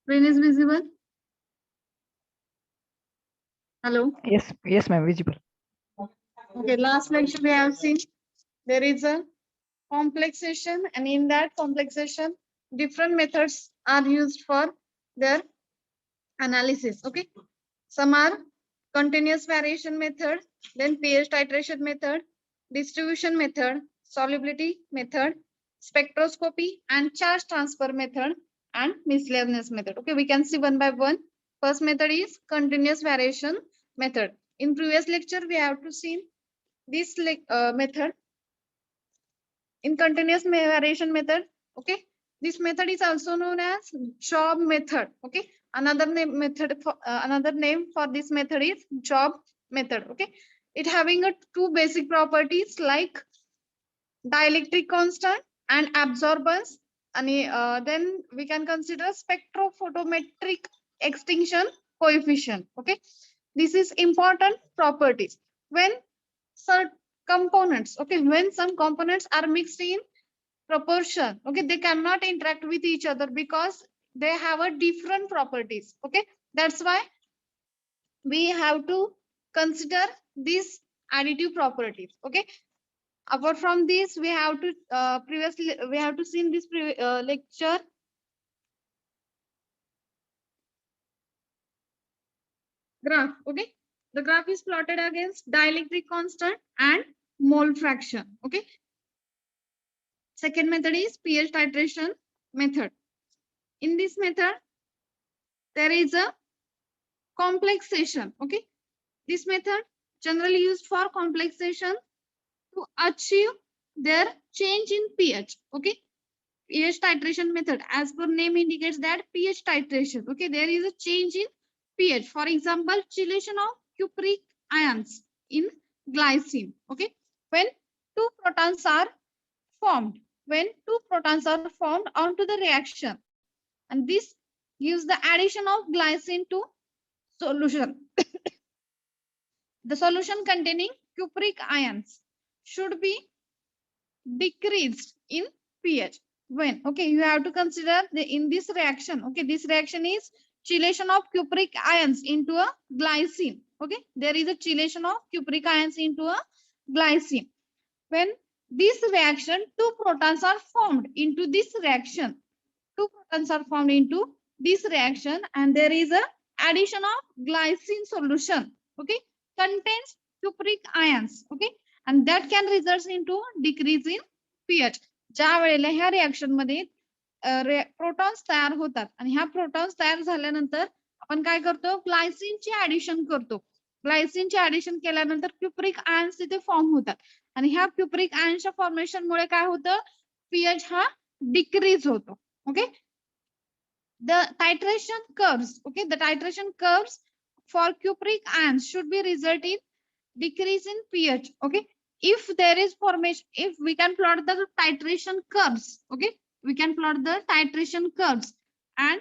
Screen is visible. Hello. Yes, ma'am, visible. Okay, last lecture we have seen there is a complexation, and in that complexation, different methods are used for their analysis. Okay, some are continuous variation method, then pH titration method, distribution method, solubility method, spectroscopy, and charge transfer method, and miscellaneous method. Okay, we can see one by one. First method is continuous variation method. In previous lecture, we have to see this method in continuous variation method. Okay, this method is also known as job method. Okay, another name for this method is job method. Okay, it having two basic properties like dielectric constant and absorbance, and then we can consider spectrophotometric extinction coefficient. Okay, this is important properties when certain components, okay, when some components are mixed in proportion, okay, they cannot interact with each other because they have a different properties. Okay, that's why we have to consider these additive properties. Okay, apart from this, we have to previously we have to see in this lecture graph. Okay, the graph is plotted against dielectric constant and mole fraction. Okay, second method is pH titration method. In this method, there is a complexation. Okay, this method generally used for complexation to achieve their change in pH. Okay, pH titration method, as per name indicates that pH titration. Okay, there is a change in pH. For example, chelation of cupric ions in glycine. Okay, when two protons are formed, onto the reaction, and this gives the addition of glycine to solution. The solution containing cupric ions should be decreased in pH. When? Okay, you have to consider in this reaction. Okay, this reaction is chelation of cupric ions into a glycine. Okay, there is a chelation of cupric ions into a glycine. When this reaction, two protons are formed into this reaction. And there is a addition of glycine solution. Okay, contains cupric ions. Okay, and that can result into decrease in pH. ज्या वेळेला ह्या reaction मध्ये protons तयार होतात आणि ह्या protons तयार झाल्यानंतर आपण काय करतो, ग्लायसिनची ऍडिशन करतो. ग्लायसिनचे ऍडिशन केल्यानंतर क्युप्रिक आयन्स तिथे फॉर्म होतात आणि ह्या क्युप्रिक आयन्सच्या फॉर्मेशन मुळे काय होतं, पीएच हा डिक्रीज होतो. Okay, the titration curves, okay, the titration curves for cupric ions should be result in decrease in pH. Okay, if there is formation, if we can plot the titration curves, okay, we can plot the titration curves, and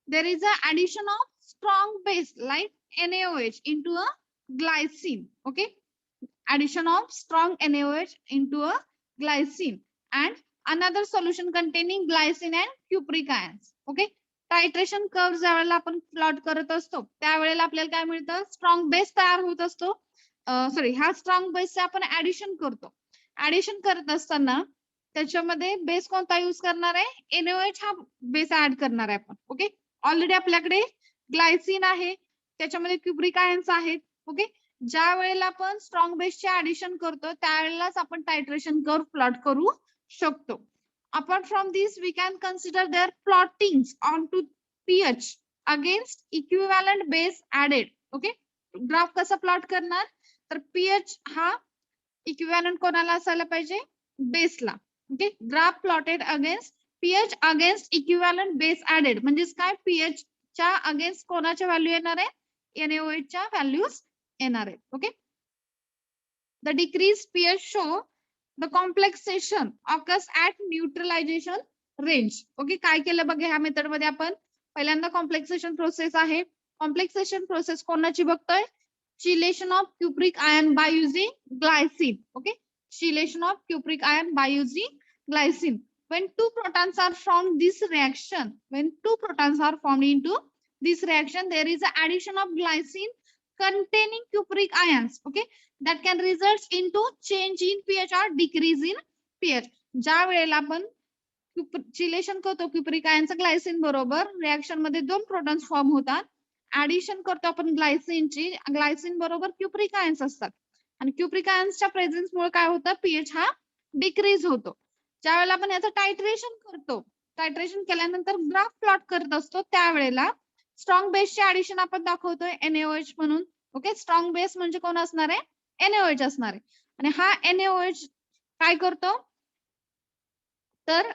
there is a addition of strong base like NaOH into a glycine. Okay, addition of strong NaOH into a glycine and another solution containing glycine and cupric ions. Okay, titration curve ज्या वेळेला आपण plot करत असतो त्यावेळेला आपल्याला काय मिळतं, strong base तयार होत असतो. सॉरी, ह्या स्ट्रॉंग बेसचे आपण ऍडिशन करतो. ऍडिशन करत असताना त्याच्यामध्ये बेस कोणता यूज करणार आहे, एनओएच हा बेस ऍड करणार आहे आपण. ओके, ऑलरेडी आपल्याकडे ग्लायसिन आहे, त्याच्यामध्ये क्युप्रिक आयन्स आहेत. ओके, ज्या वेळेला आपण स्ट्रॉंग बेसचे ऍडिशन करतो त्यावेळेलाच आपण टायट्रेशन कर्व प्लॉट करू शकतो. Apart from this, we can consider their plottings onto pH against equivalent base added. Okay, graph कसा प्लॉट करणार, तर pH हा इक्विव्हॅलंट कोणाला असायला पाहिजे, बेसला. Okay, graph plotted against pH against equivalent base added म्हणजेच काय, pH च्या अगेन्स्ट कोणाच्या व्हॅल्यू येणार आहे, NaOH च्या व्हॅल्यूज येणार आहेत. Okay, the decreased pH show the complexation occurs at neutralization range. Okay, काय केलं बघा ह्या मेथड मध्ये आपण पहिल्यांदा कॉम्प्लेक्सेशन प्रोसेस आहे. कॉम्प्लेक्सेशन प्रोसेस कोणाची बघतोय, chelation of cupric ion by using glycine. Okay, chelation of cupric ion by using glycine. when two protons are formed this reaction, when two protons are formed into this reaction, there is an addition of glycine containing cupric ions, okay, that can result into change in pH or decrease in pH. ज्या वेळेला आपण chelation करतो cupric आयनचं Glycine बरोबर, reaction मध्ये दोन protons form होतात, addition करतो आपण ग्लायसिनची, ग्लायसिन बरोबर क्युप्रिक आयन्स असतात आणि क्युप्रिक आयन्सच्या प्रेझेन्स मुळे काय होतं, पीएच हा डिक्रीज होतो. ज्यावेळेला आपण याचं टायट्रेशन करतो, टायट्रेशन केल्यानंतर ग्राफ प्लॉट करत असतो, त्यावेळेला स्ट्रॉंग बेसचे ऍडिशन आपण दाखवतोय NaOH म्हणून. ओके, स्ट्रॉंग बेस म्हणजे कोण असणार आहे, NaOH असणार आहे. आणि हा NaOH काय करतो, तर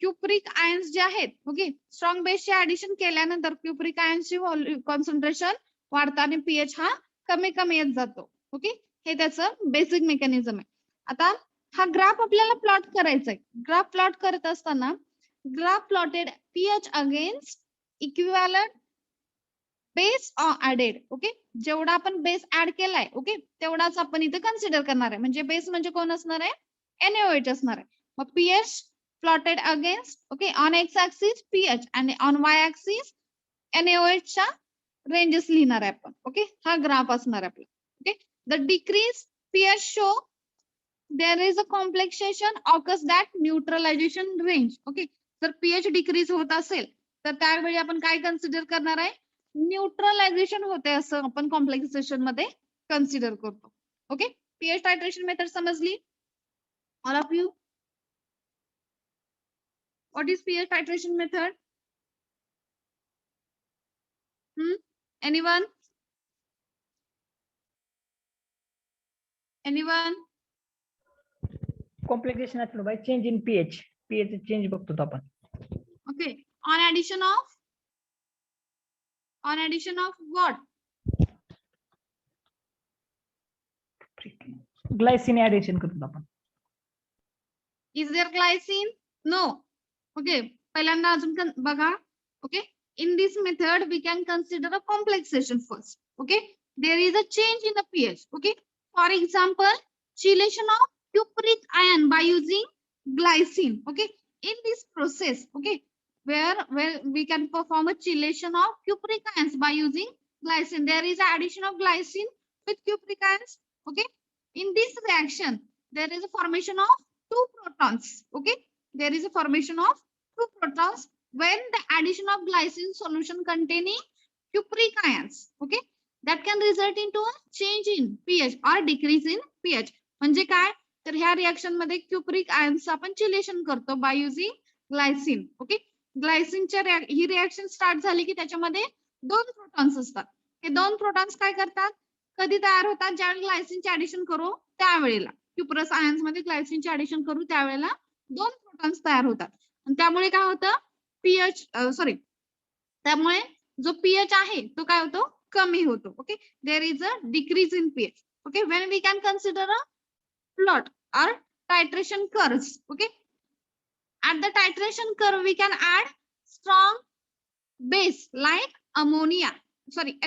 क्युप्रिक आयन्स जे आहेत, ओके, स्ट्रॉंग बेसचे ऍडिशन केल्यानंतर क्युप्रिक आयन्सची कॉन्सन्ट्रेशन वाढतं आणि पीएच हा कमी कमी येत जातो. ओके, हे त्याचं बेसिक मेकॅनिझम आहे. आता हा ग्राफ आपल्याला प्लॉट करायचा आहे. ग्राफ प्लॉट करत असताना graph plotted pH against equivalent base added. Okay, जेवढा आपण बेस ऍड केलाय, ओके, तेवढाच आपण इथे कन्सिडर करणार आहे. म्हणजे बेस म्हणजे कोण असणार आहे, NaOH असणार आहे. मग pH plotted against, okay, on x-axis pH and on y-axis NaOH च्या रेंजेस लिहिणार आहे आपण. ओके, हा ग्राफ असणार आहे आपला. Okay, the decrease pH show there is a complexation occurs that neutralization range. Okay, जर pH डिक्रीज होत असेल तर त्यावेळी आपण काय कन्सिडर करणार आहे, न्यूट्रलायझेशन होते असं आपण कॉम्प्लेक्सेशन मध्ये कन्सिडर करतो. ओके, pH टायट्रेशन मेथड समजली all of you? What is pH titration method? Anyone? Anyone? Complication by change in pH. pH change बघतो आपण. Okay. On addition of what? Glycine addition करतो आपण. Is there glycine? No. Okay. पहिल्यांदा अजून बघा. Okay. In this method, we can consider a complexation first. Okay. There is a change in the pH. Okay. For example, chelation of cupric ion by using glycine. Okay. In this process, okay, where we can perform a chelation of cupric ions by using glycine. There is addition of glycine with cupric ions. Okay. In this reaction, there is a formation of two protons. Okay. There is a formation of two protons when the addition of glycine solution containing cupric ions. Okay. That can result into a change in pH or decrease in pH. म्हणजे काय, तर ह्या reaction मध्ये cupric ions आपण chelation करतो by using glycine. Okay, ग्लायसिनच्या ही reaction start झाली की त्याच्यामध्ये दोन प्रोटॉन्स असतात. हे दोन प्रोटॉन्स काय करतात, कधी तयार होतात, ज्यावेळी ग्लायसिनचे ऍडिशन करू त्यावेळेला, क्युप्रस आयन्स मध्ये ग्लायसिनचे ऍडिशन करू त्यावेळेला दोन प्रोटॉन्स तयार होतात. आणि त्यामुळे काय होतं, पीएच त्यामुळे जो पीएच आहे तो काय होतो, कमी होतो. Okay, there is a decrease in pH. Okay, when we can consider a plot or titration curves. Okay, at the titration curve we can add strong base like ammonia,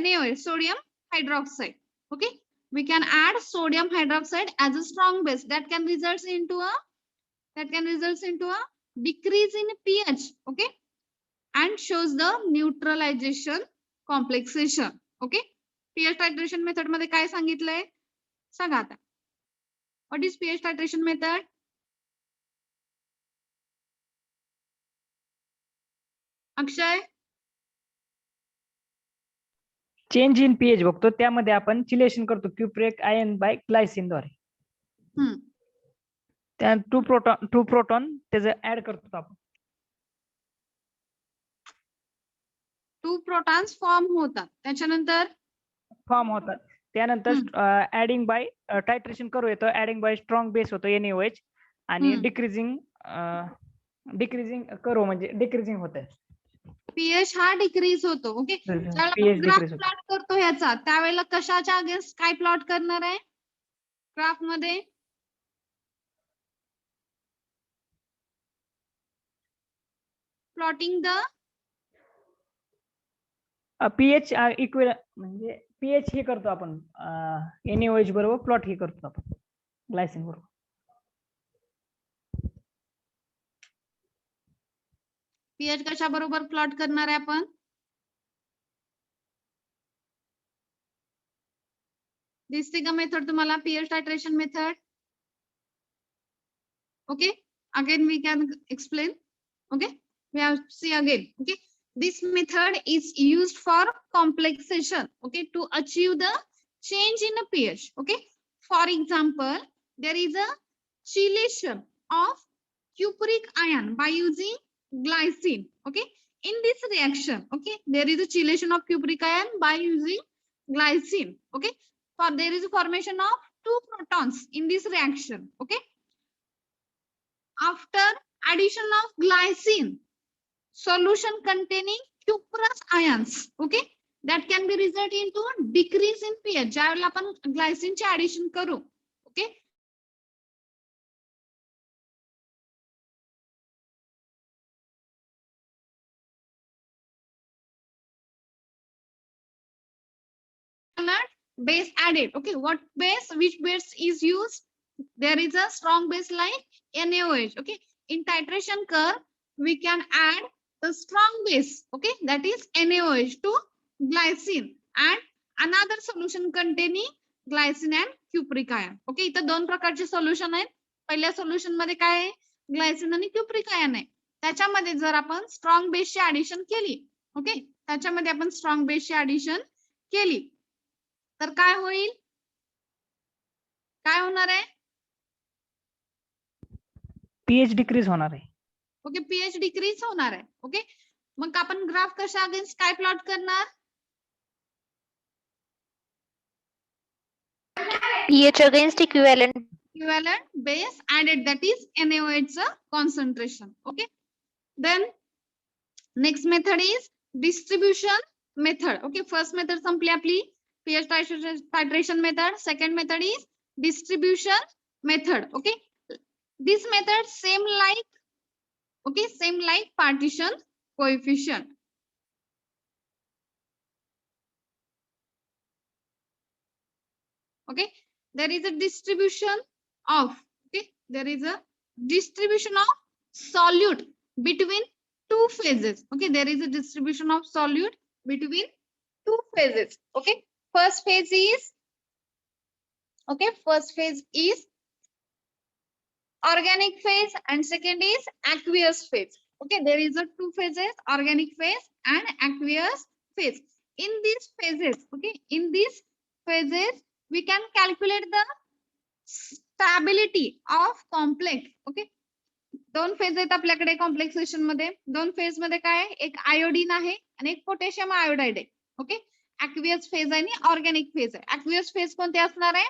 NaOH, sodium hydroxide. Okay, we can add sodium hydroxide as a strong base that can result into a decrease in pH. Okay, and shows the neutralization complexation. Okay, pH titration method मध्ये काय सांगितलंय सांगा आता. What is pH titration method? Akshay, change in pH बघतो, त्यामध्ये आपण chelation करतो cupric ion bye Glycine द्वारे. त्या टू प्रोटॉन त्याचं ऍड करतो आपण. टू प्रोटॉन्स फॉर्म होतात, त्यानंतर ऍडिंग बाय टायट्रेशन करू येतो, ऍडिंग बाय स्ट्रॉंग बेस होतो NaOH आणि डिक्रीजिंग करू म्हणजे डिक्रीजिंग होतं. पीएच हा डिक्रीज होतो. ओके, ग्राफ प्लॉट करतो ह्याचा, त्यावेळेला कशाच्या अगेन्स्ट काय प्लॉट करणार आहे ग्राफ मध्ये, प्लॉटिंग द पीएच इक्वल म्हणजे पीएच हे करतो आपण NaOH बरोबर प्लॉट हे करतो आपण ग्लायसिन बरोबर. पीएच कशा बरोबर प्लॉट करणार आहे आपण? दिसते का मेथड तुम्हाला, pH titration method? Okay, again we can explain. Okay, we have see again. Okay, this method is used for complexation. Okay, to achieve the change in a pH. Okay, for example, there is a chelation of cupric ion by using glycine. Okay, in this reaction, okay, there is a chelation of cupric ion by using glycine. Okay, for there is a formation of two protons in this reaction. Okay, after addition of glycine, solution containing cuprous ions, okay, that can be result into decrease in pH. ज्यावेळेला आपण glycine चे addition करू, okay, base added. Okay, what base, which base is used? There is a strong base like NaOH. Okay, in titration curve we can add the strong base, okay, that is NaOH to glycine and another solution containing glycine and cupric ion. Okay, इथं दोन प्रकारचे solution आहेत. पहिल्या solution मध्ये काय आहे, Glycine आणि cupric ion आहे. त्याच्यामध्ये जर आपण स्ट्रॉंग बेसची ऍडिशन केली, ओके, त्याच्यामध्ये आपण स्ट्रॉंग बेसची ऍडिशन केली तर काय होईल, काय होणार आहे? पीएच डिक्रीज होणार आहे. ओके, पीएच डिक्रीज होणार आहे. ओके, मग आपण ग्राफ कशा अगेन्स्ट काय प्लॉट करणार? pH against equivalent base added, that is NaOH concentration. Okay, then next method is distribution method. Okay, first method संपली आपली pH titration method. Second method is distribution method. Okay, this method same like, okay, same like partition coefficient. Okay, there is a distribution of, okay, there is a distribution of solute between two phases. Okay, there is a distribution of solute between two phases. Okay, first phase is, okay, first phase is organic phase and second is aqueous phase. Okay, there is a two phases, organic phase and aqueous phase. In these phases, okay, in these phases we can calculate the stability of complex. Okay, दोन phase आहेत आपल्याकडे complexation मध्ये. दोन phase मध्ये काय आहे, एक iodine आहे आणि एक पोटॅशियम आयोडाइड आहे. ओके, ऍक्वियस फेज आणि ऑर्गॅनिक फेज आहे. ऍक्वियस फेज कोणते असणार आहे,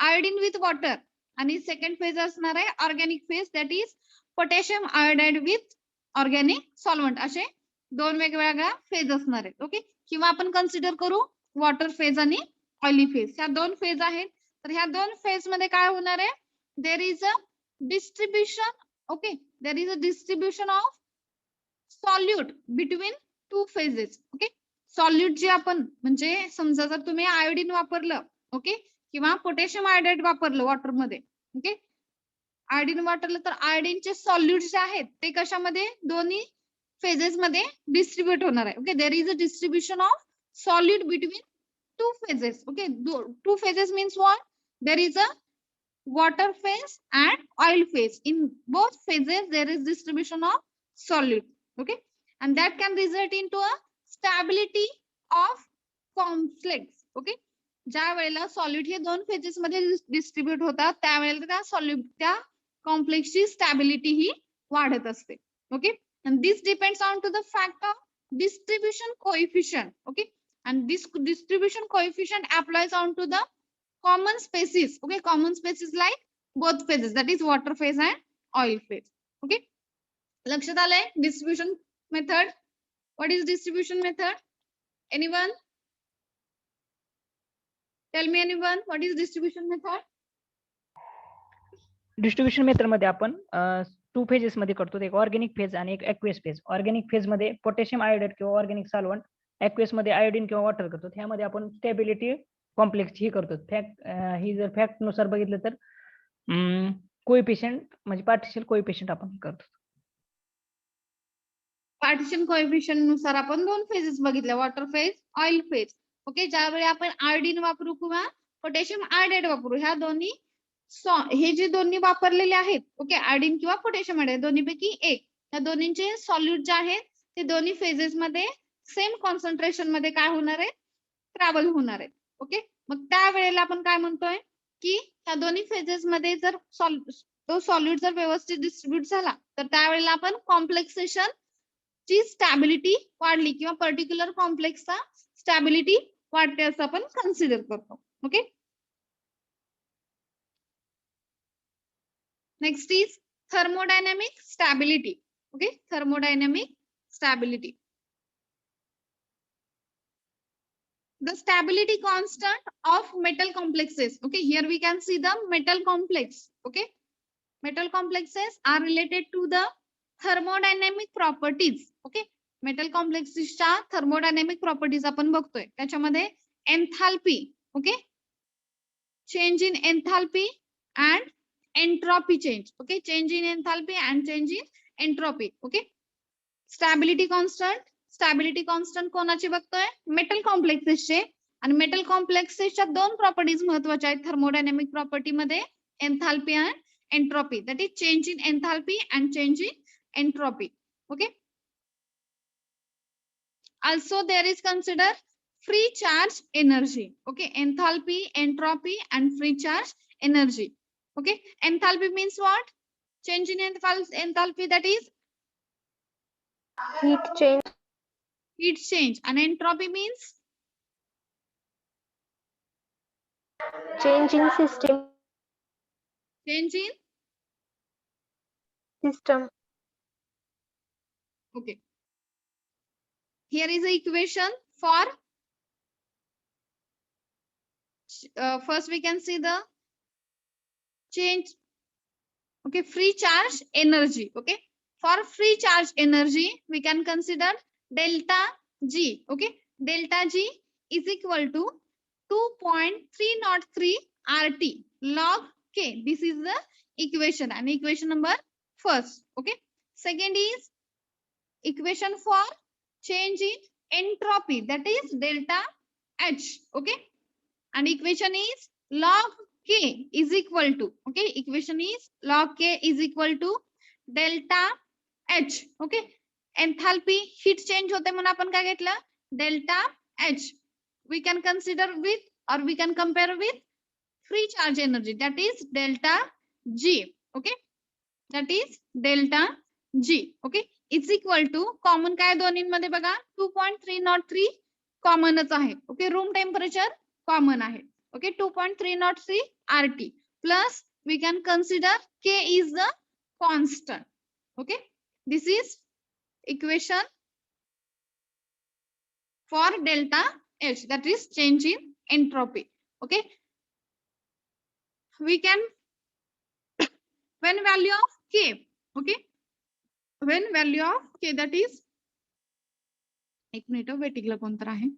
आयोडीन विथ वॉटर, आणि सेकंड फेज असणार आहे organic phase, that is potassium iodide with organic solvent. असे दोन वेगवेगळ्या फेज असणार आहेत. ओके, किंवा आपण कन्सिडर करू वॉटर फेज आणि ऑइली फेज, ह्या दोन फेज आहेत. तर ह्या दोन फेज मध्ये काय होणार आहे, there is a distribution. Okay, there is a distribution of solute between two phases. Okay, solute जे आपण म्हणजे समजा जर तुम्ही आयोडीन वापरलं, ओके, किंवा पोटॅशियम आयोडाइड वापरलं वॉटर मध्ये, ओके, आयोडीन वापरलं तर आयोडीनचे सॉल्यूट जे आहेत ते कशामध्ये, दोन्ही फेजेस मध्ये डिस्ट्रीब्युट होणार आहे. Okay, there is a distribution of solute between two phases. Okay, two phases means what, there is a water phase and oil phase. In both phases there is distribution of solute. Okay, and that can result into a stability of complex. Okay, ज्या वेळेला solute हे दोन phases मध्ये distribute होतात त्यावेळेला त्या solute त्या कॉम्प्लेक्सची stability ही वाढत असते. Okay, and this depends on to the fact of distribution coefficient. Okay, and this distribution coefficient applies onto the common species. Okay, common species like both phases, that is water phase and oil phase. Okay, लक्षात आलंय distribution method. What is distribution method? Anyone? Tell me anyone, what is distribution method? Distribution method मध्ये आपण two phases मध्ये करतो, एक organic phase आणि एक ऍक्वियस phase. Organic phase मध्ये पोटॅशियम आयोडाइड किंवा ऑर्गॅनिक सॉल्व्हंट, ऍक्वियस मध्ये आयोडीन किंवा वॉटर करतो. ह्यामध्ये आपण स्टॅबिलिटी कॉम्प्लेक्स ही करतो. फॅक्ट ही जर फॅक्ट नुसार बघितलं तर कोएफिशियंट म्हणजे पार्टिशियल कोएफिशियंट आपण करतो. पार्टिशन कोएफिशियंट नुसार आपण दोन फेजेस बघितल्या, water phase, oil phase. Okay, ज्यावेळी आपण आयोडीन वापरू किंवा पोटॅशियम आयोडाइड वापरू, ह्या दोन्ही हे जे दोन्ही वापरलेले आहेत, ओके, आयोडीन किंवा पोटॅशियम आयोडाइड दोन्हीपैकी एक, या दोन्हींचे सॉल्यूट जे आहेत ते दोन्ही फेजेस मध्ये सेम कॉन्सन्ट्रेशन मध्ये काय होणार आहे, ट्रॅव्हल होणार आहे. ओके, मग त्यावेळेला आपण काय म्हणतोय की ह्या दोन्ही फेजेस मध्ये जर तो सॉल्यूट जर व्यवस्थित डिस्ट्रीब्यूट झाला तर त्यावेळेला आपण कॉम्प्लेक्सेशन ची स्टॅबिलिटी वाढली किंवा पर्टिक्युलर कॉम्प्लेक्सचा स्टॅबिलिटी वाढते असं आपण कन्सिडर करतो. Okay, next is thermodynamic stability. Okay, thermodynamic stability. The stability constant of metal complexes. Okay, here we can see the metal complex. Okay, metal complexes are related to the thermodynamic properties. Okay, metal complexes च्या thermodynamic properties आपण बघतोय, त्याच्यामध्ये enthalpy, okay, change in enthalpy and entropy change. Okay, change in enthalpy and change in entropy. Okay, stability constant कोणाची बघतोय, metal कॉम्प्लेक्सेसचे. आणि metal कॉम्प्लेक्सेसच्या दोन properties महत्वाच्या आहेत थर्मोडायनामिक प्रॉपर्टी मध्ये, एन्थाल्पी आणि entropy. That is change in enthalpy and change in entropy. Okay, also there is consider free charge energy. Okay, enthalpy, entropy and free charge energy. Okay, enthalpy means what? Change in enthalpy, that is Heat change. heat change. And entropy means Change in system. change in System. okay. Here is the equation for first we can see the change. Okay, free charge energy. Okay, for free charge energy we can consider delta G. Okay, delta G is equal to 2.303 RT log K. This is the equation, and equation number first. Okay, second is equation for change in entropy, that is delta H. Okay, and equation is log K is equal to, okay, equation is log K is equal to delta H. Okay, enthalpy heat change होते म्हणून आपण काय घेतलं, delta H. We can consider with or we can compare with free charge energy, that is delta G. Okay, that is delta G. Okay, is equal to common काय दोन्हींमध्ये बघा 2.303 कॉमनच आहे. Okay, room temperature common आहे. Okay, 2.303 RT plus we can consider K is the constant. Okay, this is equation for delta H, that is change in entropy. Okay, we can when value of K, okay, when value of K, that is एक minute वेटिंगला कोणतर आहे.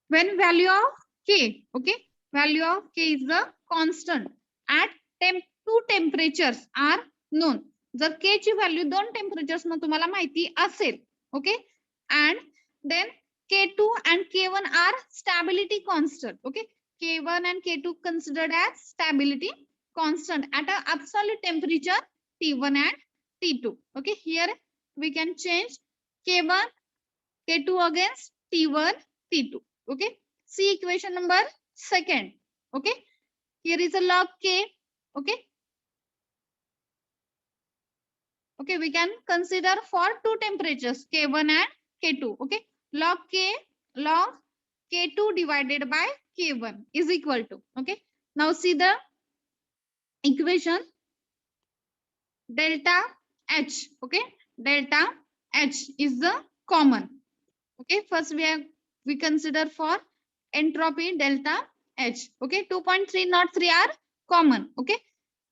When value of K, okay, value of K is the constant at two temperatures are known. जर K ची value दोन temperatures न तुम्हाला माहिती असेल, okay, and then K2 and K1 are stability constant. Okay, K1 and K2 considered as stability constant at an absolute temperature T1 and T2. Okay, here we can change K1, K2 against T1, T2. Okay, see equation number second. Okay, here is a log K. Okay, okay, we can consider for two temperatures K1 and K2. Okay, log K, log K2 divided by K1 is equal to, okay, now see the equation delta H. Okay, delta H is the common. Okay, first we consider for entropy delta H. Okay, 2.303 are common. Okay,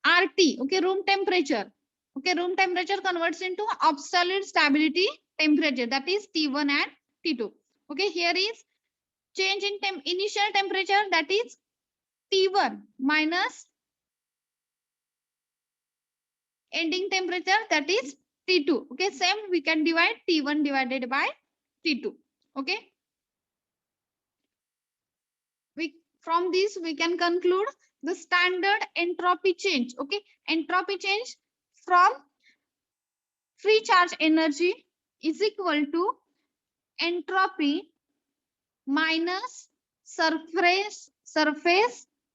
RT, okay, room temperature. Okay, room temperature converts into absolute stability temperature, that is T1 and T2. Okay, here is change in initial temperature, that is T1 minus ending temperature, that is T2. Okay, same we can divide T1 divided by T2. Okay, from this we can conclude the standard entropy change. Okay, entropy change from free charge energy is equal to entropy minus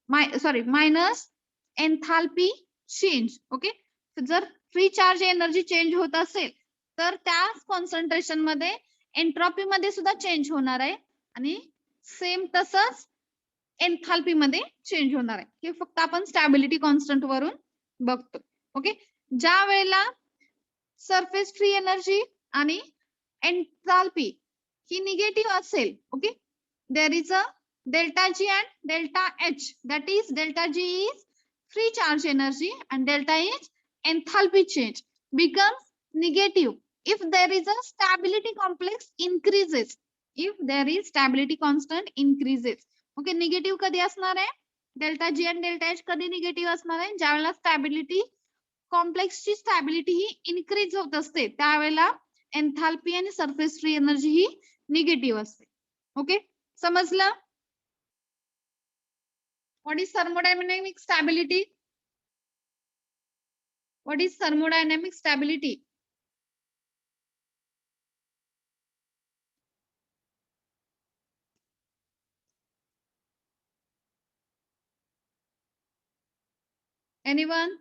minus enthalpy change. Okay, जर free charge energy change होत असेल तर त्या concentration मध्ये entropy मध्ये सुद्धा change होणार आहे आणि सेम तसंच एन्थाल्पी मध्ये चेंज होणार आहे. हे फक्त आपण स्टॅबिलिटी कॉन्स्टंट वरून बघतो. ओके, ज्या वेळेला सरफेस फ्री एनर्जी आणि एन्थाल्पी ही निगेटिव्ह असेल, okay, there is a delta G and delta H. That is, delta G is free charge energy and delta H enthalpy change becomes negative if there is a stability complex increases. If there is stability constant increases. Okay, negative कधी असणार आहे? delta G and delta H कधी negative असणार आहे? ज्यावेळेला stability complex ची stability ही increase होत असते त्यावेळेला enthalpy आणि surface free energy ही negative असते. Okay, समजलं? What is thermodynamic stability? What is thermodynamic stability? Anyone?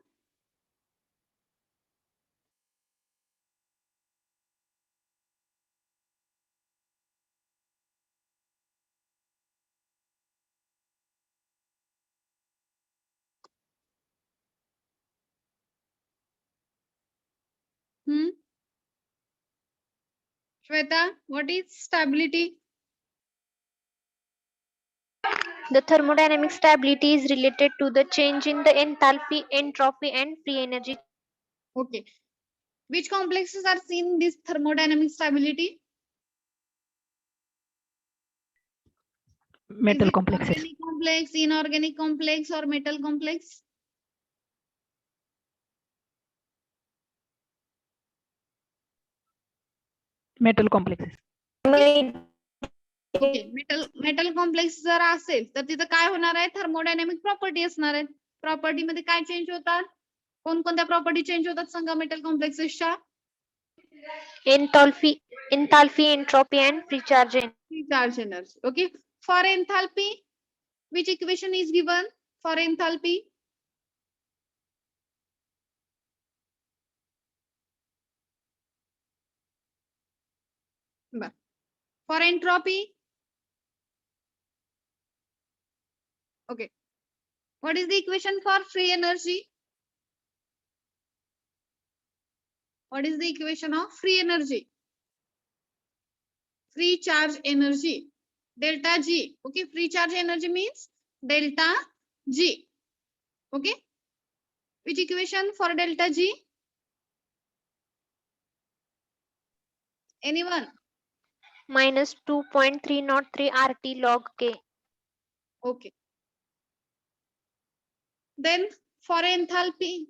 Shweta, what is stability? The thermodynamic stability is related to the change in the enthalpy, entropy, and free energy. Okay. Which complexes are seen in this thermodynamic stability? Metal Is it complexes. organic complex, inorganic complex, or metal complex? Metal complexes. Okay, metal complex जर असेल तर तिथं काय होणार आहे? Thermodynamic property असणार आहे. Property मध्ये काय चेंज होतात? कोणकोणत्या प्रॉपर्टी चेंज होतात सांगा metal कॉम्प्लेक्सेसच्या? Enthalpy, entropy, and free charge energy. Free charge energy. Okay, for enthalpy, which equation is given for enthalpy? For entropy? Okay. What is the equation for free energy? What is the equation of free energy? Free charge energy. Delta G. Okay, free charge energy means delta G. Okay. Which equation for delta G? Anyone? Minus 2.303 RT log K. Okay. Then for enthalpy,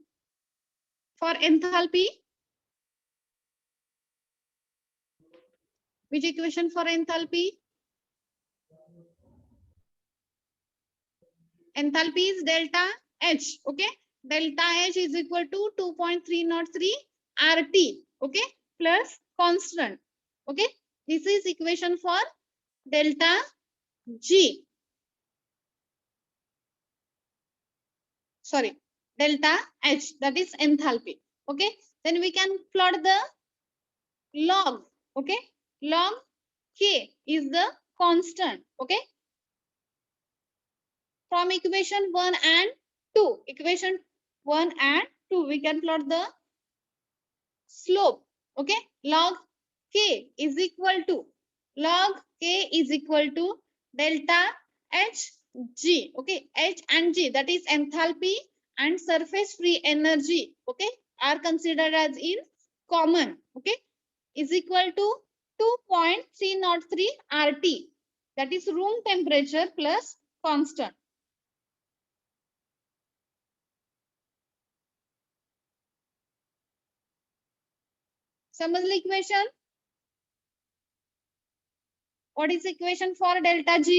which equation for enthalpy? Enthalpy is delta H. Okay, delta H is equal to 2.303 RT. Okay, plus constant. Okay, this is equation for delta G. Sorry, delta H, that is enthalpy. Okay, then we can plot the log. Okay, log K is the constant. Okay, from equation 1 and 2, equation 1 and 2, we can plot the slope. Okay, log K is equal to delta H G. Okay, H and G, that is enthalpy and surface free energy. Okay, are considered as in common. Okay, is equal to 2.303 RT, that is room temperature plus constant. समजलं equation? What is equation for delta G?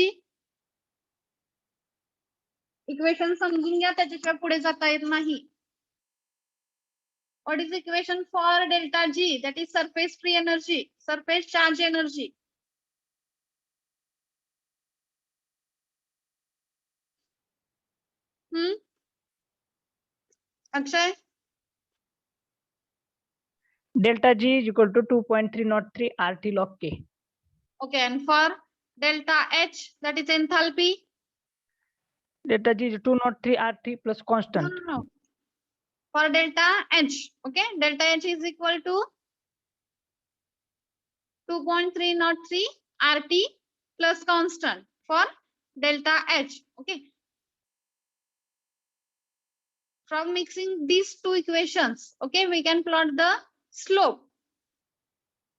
Equation समजून घ्या, त्याच्याशिवाय पुढे जाता येत नाही. What is equation for delta G? That is surface free energy, surface charge energy. Akshay? Delta G is equal to 2.303 RT log K. Okay, and for delta H, that is enthalpy. Delta G is 203 RT plus constant. No. For delta H, okay, delta H is equal to 2.303 RT plus constant for delta H. Okay. From mixing these two equations, okay, we can plot the slope.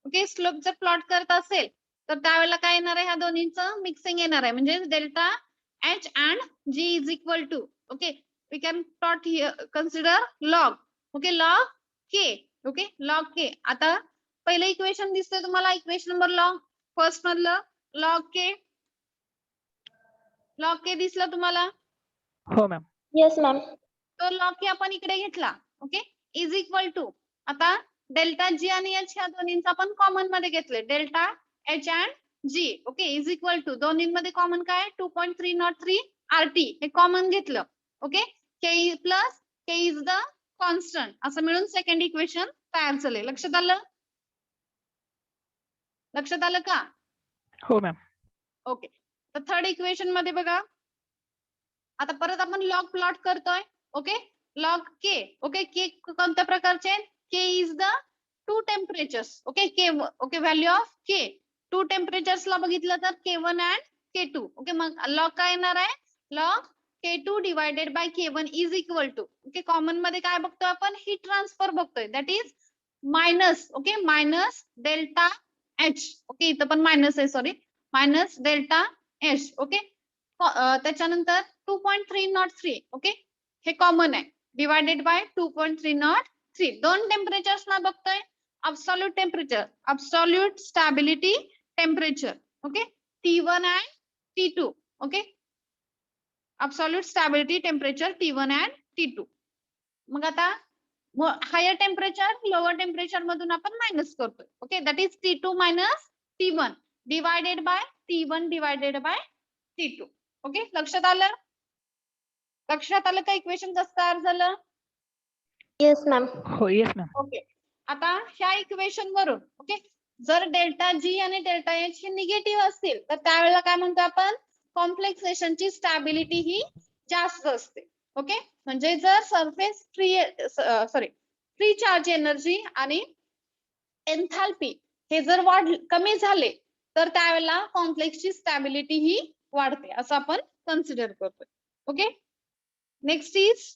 Okay, slope जर plot करत असेल तर त्यावेळेला काय येणार आहे, ह्या दोन्हीचं mixing येणार आहे, म्हणजे delta H and G is equal to, okay, we can plot here, consider log, okay, log K, okay, log K. आता पहिलं इक्वेशन दिसतंय तुम्हाला, इक्वेशन नंबर लॉग फर्स्ट मधलं log K दिसलं तुम्हाला? हो मॅम. Yes, ma'am. तो log K आपण इकडे घेतला, ओके, इज इक्वल टू, आता डेल्टा G आणि H ह्या दोन्हींचा आपण कॉमन मध्ये घेतले, delta H and G, okay, is equal to, दोन्हींमध्ये कॉमन काय, 2.303 RT हे कॉमन घेतलं, okay, K plus K is the constant, असं मिळून सेकंड इक्वेशन तयार झाले. लक्षात आलं? लक्षात आलं का? हो मॅम. ओके, तर थर्ड इक्वेशन मध्ये बघा, आता परत आपण लॉग प्लॉट करतोय, okay, log K, okay, K कोणत्या प्रकारचे, K is the two temperatures, okay, K, okay, value of K, to temperatures ला बघितलं तर K1 and K2, ओके, मग लॉग काय येणार आहे, log K2 divided by K1 is equal to, okay, common मध्ये काय बघतोय आपण, हीट ट्रान्सफर बघतोय, that is minus, okay, minus delta H, okay, इथं पण मायनस आहे, sorry, minus delta H, okay, त्याच्यानंतर 2.303, ओके, हे कॉमन आहे, डिवायडेड बाय 2.303, दोन टेम्परेचर्स ला बघतोय, absolute temperature, absolute stability temperature, okay, T1 and T2, okay, absolute stability temperature T1 and T2. मग आता हायर टेम्परेचर लोअर टेम्परेचर मधून आपण मायनस करतोय, okay, that is T2 minus T1 divided by T1 divided by T2, okay, लक्षात आलं? लक्षात आलं का इक्वेशन कसं तयार झालं? Yes, ma'am. हो, येस मॅम. ओके, आता ह्या इक्वेशन वरून, ओके, जर डेल्टा G आणि डेल्टा H हे निगेटिव्ह असतील तर त्यावेळेला काय म्हणतो आपण, कॉम्प्लेक्सेशनची स्टॅबिलिटी ही जास्त असते, ओके, म्हणजे जर सरफेस फ्री चार्ज एनर्जी आणि एन्थाल्पी हे जर कमी झाले तर त्यावेळेला कॉम्प्लेक्सची स्टॅबिलिटी ही वाढते, असं आपण कन्सिडर करतोय, okay. Next is,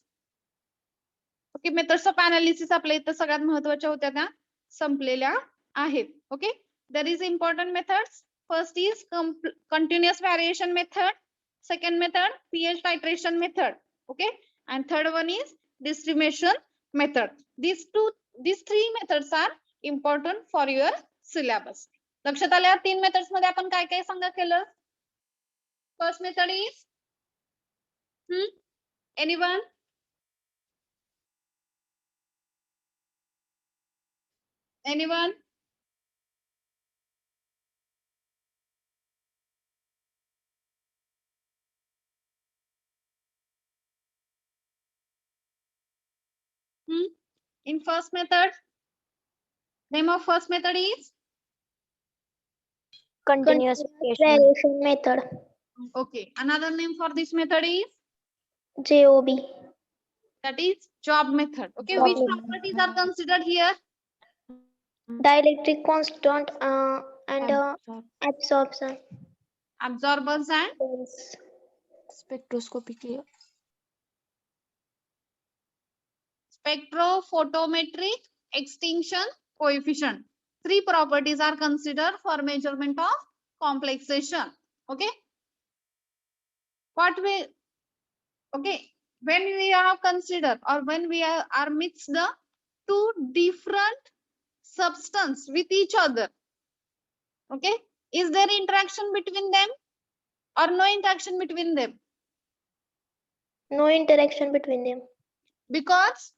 okay, methods of analysis आपल्या इथं सगळ्यात महत्वाच्या होत्या त्या संपलेल्या आहेत, okay. There is important methods, first is continuous variation method, second method pH titration method, okay, and third one is distribution method. These three methods are important for your syllabus. लक्षात आल्या? तीन मेथड्स मध्ये आपण काय काय सांगा केलं? First method is anyone? Anyone? In first method, name of first method is? Continuous variation method. Okay. Another name for this method is? JOB. That is job method. Okay. Job Which method. properties are considered here? Dielectric constant and absorption. Absorbance and Spectroscopy. Spectrophotometric extinction coefficient. Three properties are considered for measurement of complexation. Okay. When we have considered or when we are mixed the two different substance with each other. Okay, is there interaction between them or no interaction between them? No interaction between them. Because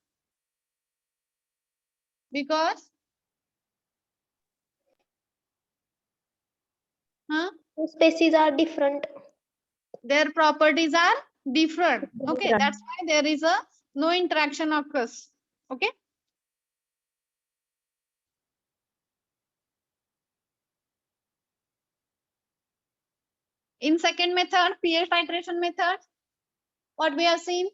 Two species are different. their properties are different. Okay, Different. that's why there is a no interaction occurs. Okay, in second method, pH titration method, what we have seen?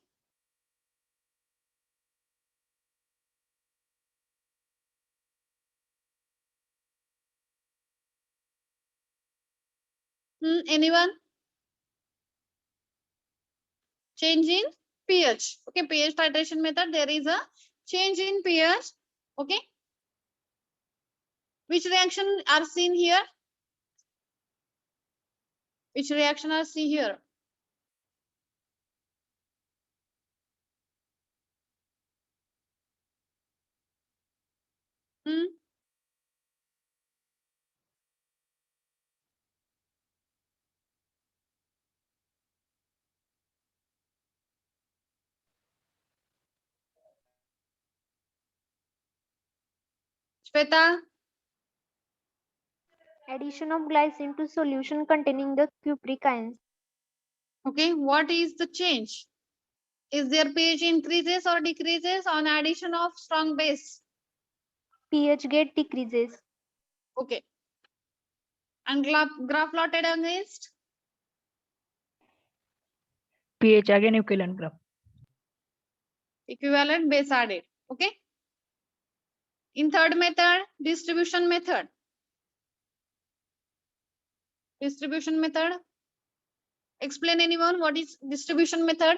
Anyone? Change in pH. Okay, pH titration method, there is a change in pH. Okay, which reaction are seen here? Which reaction are seen here? Shweta? Addition of glycine to solution containing the cupric ions. Okay, what is the change? Is their pH increases or decreases on addition of strong base? pH gate decreases. Okay. And graph plotted against? pH again equivalent graph. Equivalent base added. Okay. In third method, distribution method. Distribution method. Explain anyone what is distribution method?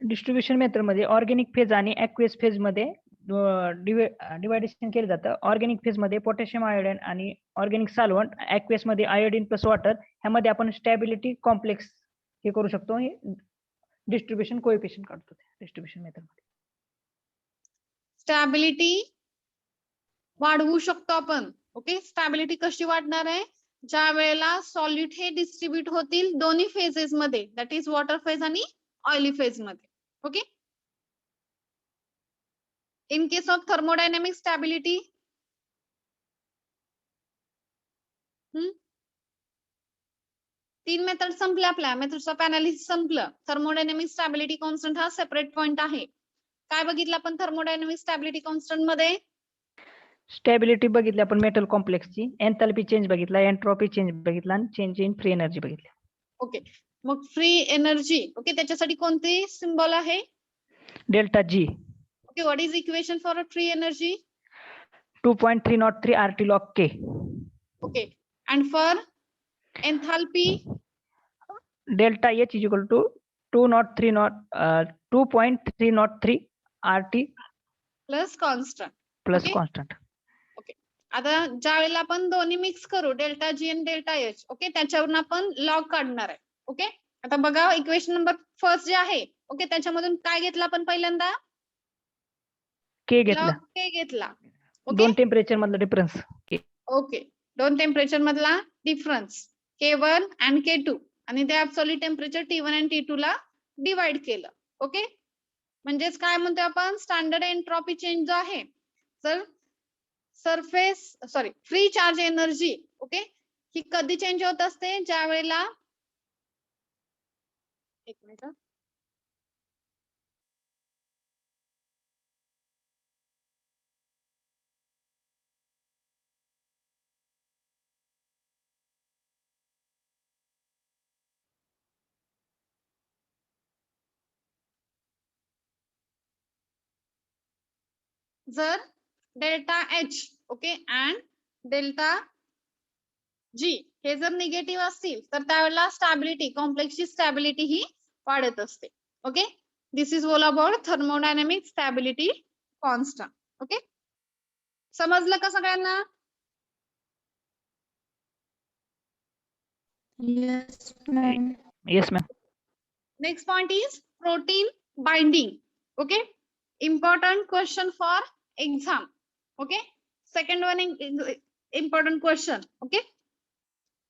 Distribution method मध्ये organic phase आणि ऍक्वियस phase मध्ये deviation केलं जातं. Organic phase मध्ये potassium iodine आणि organic solvent, ऍक्वियस मध्ये iodine plus water, ह्यामध्ये आपण स्टॅबिलिटी कॉम्प्लेक्स हे करू शकतो. हे डिस्ट्रीब्युशन कोएफिशियंट काढतो डिस्ट्रीब्युशन मेथड मध्ये. स्टॅबिलिटी वाढवू शकतो आपण. ओके, स्टॅबिलिटी कशी वाढणार आहे? ज्या वेळेला सॉल्यूट हे डिस्ट्रीब्यूट होतील दोन्ही फेजेस मध्ये, दॅट इज वॉटर फेज आणि ऑइली फेज मध्ये. Okay, in case of thermodynamic stability, तीन मेथड संपल्या आपल्या. मेथड्स ऑफ अनालिसिस संपलं. थर्मोडायनामिक स्टॅबिलिटी कॉन्स्टंट हा सेपरेट पॉइंट आहे. काय बघितलं आपण थर्मोडायनामिक स्टॅबिलिटी कॉन्स्टंट मध्ये? स्टॅबिलिटी बघितली आपण मेटल कॉम्प्लेक्सची, एन्थॅल्पी चेंज बघितला, एन्ट्रॉपी चेंज बघितला आणि चेंज इन फ्री एनर्जी बघितली. ओके, मग फ्री एनर्जी, ओके, त्याच्यासाठी कोणते सिम्बॉल आहे? Delta G. Okay, what is equation for free energy? 2.303 RT log K. Okay, and for enthalpy? Delta H is equal to 2.303 RT plus constant. plus Okay. constant. Okay, आता ज्या वेळेला आपण दोन्ही mix करू, delta G आणि delta H, okay, त्याच्यावरून आपण log काढणार आहे. ओके, आता बघा इक्वेशन नंबर फर्स्ट जे आहे, ओके, त्याच्यामधून काय घेतला आपण पहिल्यांदा? K घेतला. लॉग के घेतला. ओके, दोन टेम्परेचर मधला डिफरन्स. ओके, दोन टेम्परेचर मधला डिफरन्स K1 आणि K2 आणि ते ऍब्सोल्यूट टेम्परेचर T1 आणि T2 ला डिवाइड केलं. ओके, म्हणजेच काय म्हणतो आपण? स्टँडर्ड एंट्रॉपी चेंज जो आहे, तर फ्री चार्ज एनर्जी, ओके, ही कधी चेंज होत असते? ज्या वेळेला, एक मिनिट, जर delta H, okay, and delta G हे जर निगेटिव्ह असतील तर त्यावेळेला स्टॅबिलिटी, कॉम्प्लेक्सची स्टॅबिलिटी ही वाढत असते. Okay, this is all about thermodynamic stability constant. Okay, समजलं का सगळ्यांना? Yes, ma'am. Yes ma'am. Next point is protein binding. Okay, important question for exam. Okay. Second one important question. Okay.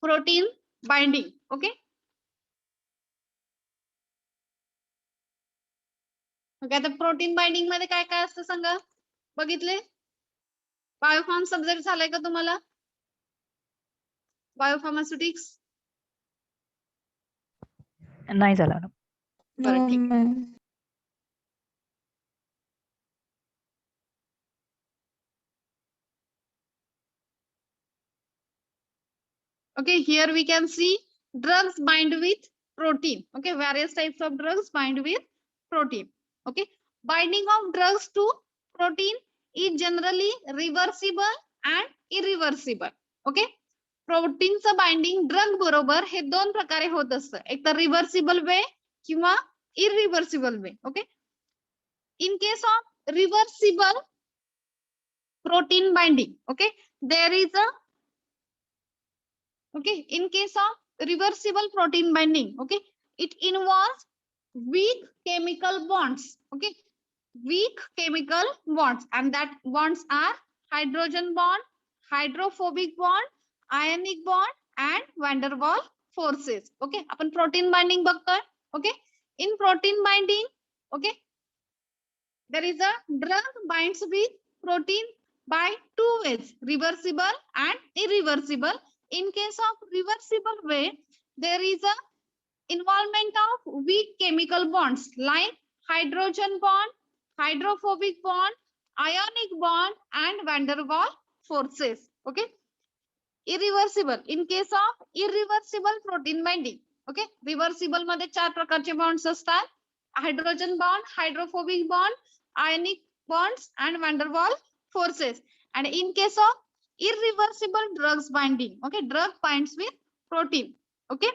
Protein binding. Okay. Okay. आता protein binding मध्ये काय काय असतं सांगा. बघितले. बायोफार्म सब्जेक्ट झालाय का तुम्हाला? बायोफार्मास्युटिक्स नाही झाला. बरं ठीक आहे. Okay, here we can see drugs bind with protein. Okay, various types of drugs bind with protein. Okay, binding of drugs to protein is generally reversible and irreversible. Okay, प्रोटीनचं binding drug बरोबर हे दोन प्रकारे होत असतं. एक तर reversible वे किंवा irreversible way. Okay, in case of reversible protein binding, okay, there is a in case of reversible protein binding, okay, it involves weak chemical bonds. Okay, weak chemical bonds, and that bonds are hydrogen bond, hydrophobic bond, ionic bond, and van der Waals forces. Okay, आपण protein binding बघतोय. Okay, in protein binding, okay, there is a drug binds with protein by two ways, reversible and irreversible. In case of reversible way, there is a involvement of weak chemical bonds like hydrogen bond, hydrophobic bond, ionic bond, and van der Waals forces. Okay, irreversible, in case of irreversible protein binding, okay, reversible मध्ये चार प्रकारचे bonds असतात. Hydrogen bond, hydrophobic bond, ionic bonds, and van der Waals forces. And in case of irreversible drugs binding, okay, drug binds with protein. Okay,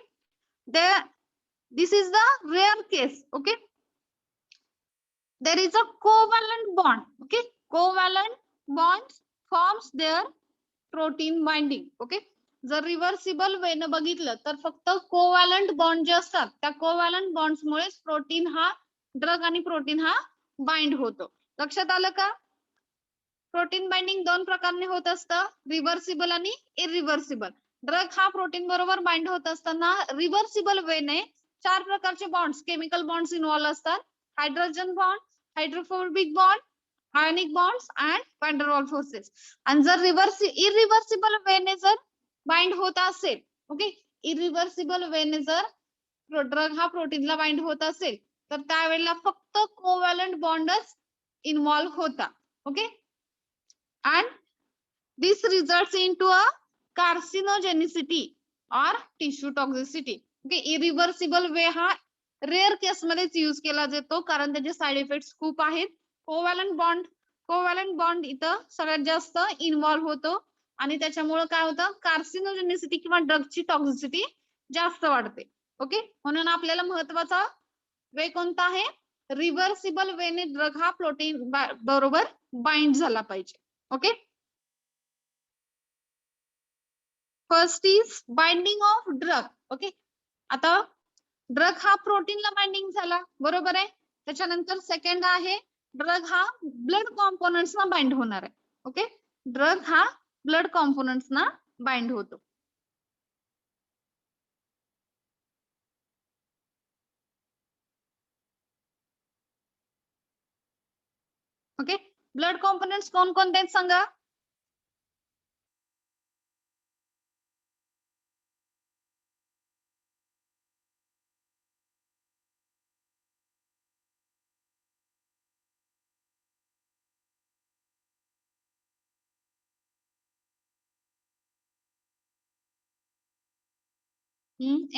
this is the rare case. Okay, there is a covalent bond. Okay, covalent bonds forms their protein binding. Okay, जर reversible वे न बघितलं तर फक्त covalent bond जे असतात त्या covalent bonds मुळेच protein हा ड्रग आणि प्रोटीन हा बाइंड होतो. लक्षात आलं का? प्रोटीन बाइंडिंग दोन प्रकारने होत असतं, रिव्हर्सिबल आणि इरिव्हर्सिबल. ड्रग हा प्रोटीन बरोबर बाइंड होत असताना रिव्हर्सिबल वेने चार प्रकारचे बॉन्ड्स, केमिकल बॉन्ड्स इन्व्हॉल्व असतात. Hydrogen bond, hydrophobic bond, ionic bonds and van der Waals forces. आणि जर इरिव्हर्सिबल वेने जर बाइंड होत असेल, ओके, इरिव्हर्सिबल वेने जर ड्रग हा प्रोटीनला बाइंड होत असेल तर त्यावेळेला फक्त कोव्हॅलंट बॉन्डच इन्व्हॉल्व होता. Okay, and this results into a carcinogenicity or tissue toxicity. Okay, irreversible way हा रेअर केस मध्येच यूज केला जातो कारण त्याचे साइड इफेक्ट्स खूप आहेत. कोव्हॅलंट बॉन्ड इथं सगळ्यात जास्त इन्व्हॉल्व होतो आणि त्याच्यामुळे काय होतं, कार्सिनोजेनिसिटी किंवा ड्रगची टॉक्सिसिटी जास्त वाढते. ओके, म्हणून आपल्याला महत्वाचा वे कोणता आहे, रिव्हर्सिबल वेने ड्रग हा प्रोटीन बरोबर बाइंड झाला पाहिजे. Okay, first is binding of drug. Okay, आता ड्रग हा प्रोटीनला बाइंडिंग झाला, बरोबर आहे. त्याच्यानंतर सेकंड आहे ड्रग हा ब्लड कॉम्पोनंट्सना बाइंड होणार आहे. ओके, ड्रग हा ब्लड कॉम्पोनंट्सना बाइंड होतो. ओके, ब्लड कॉम्पोनंट्स कोणकोणते आहेत सांगा.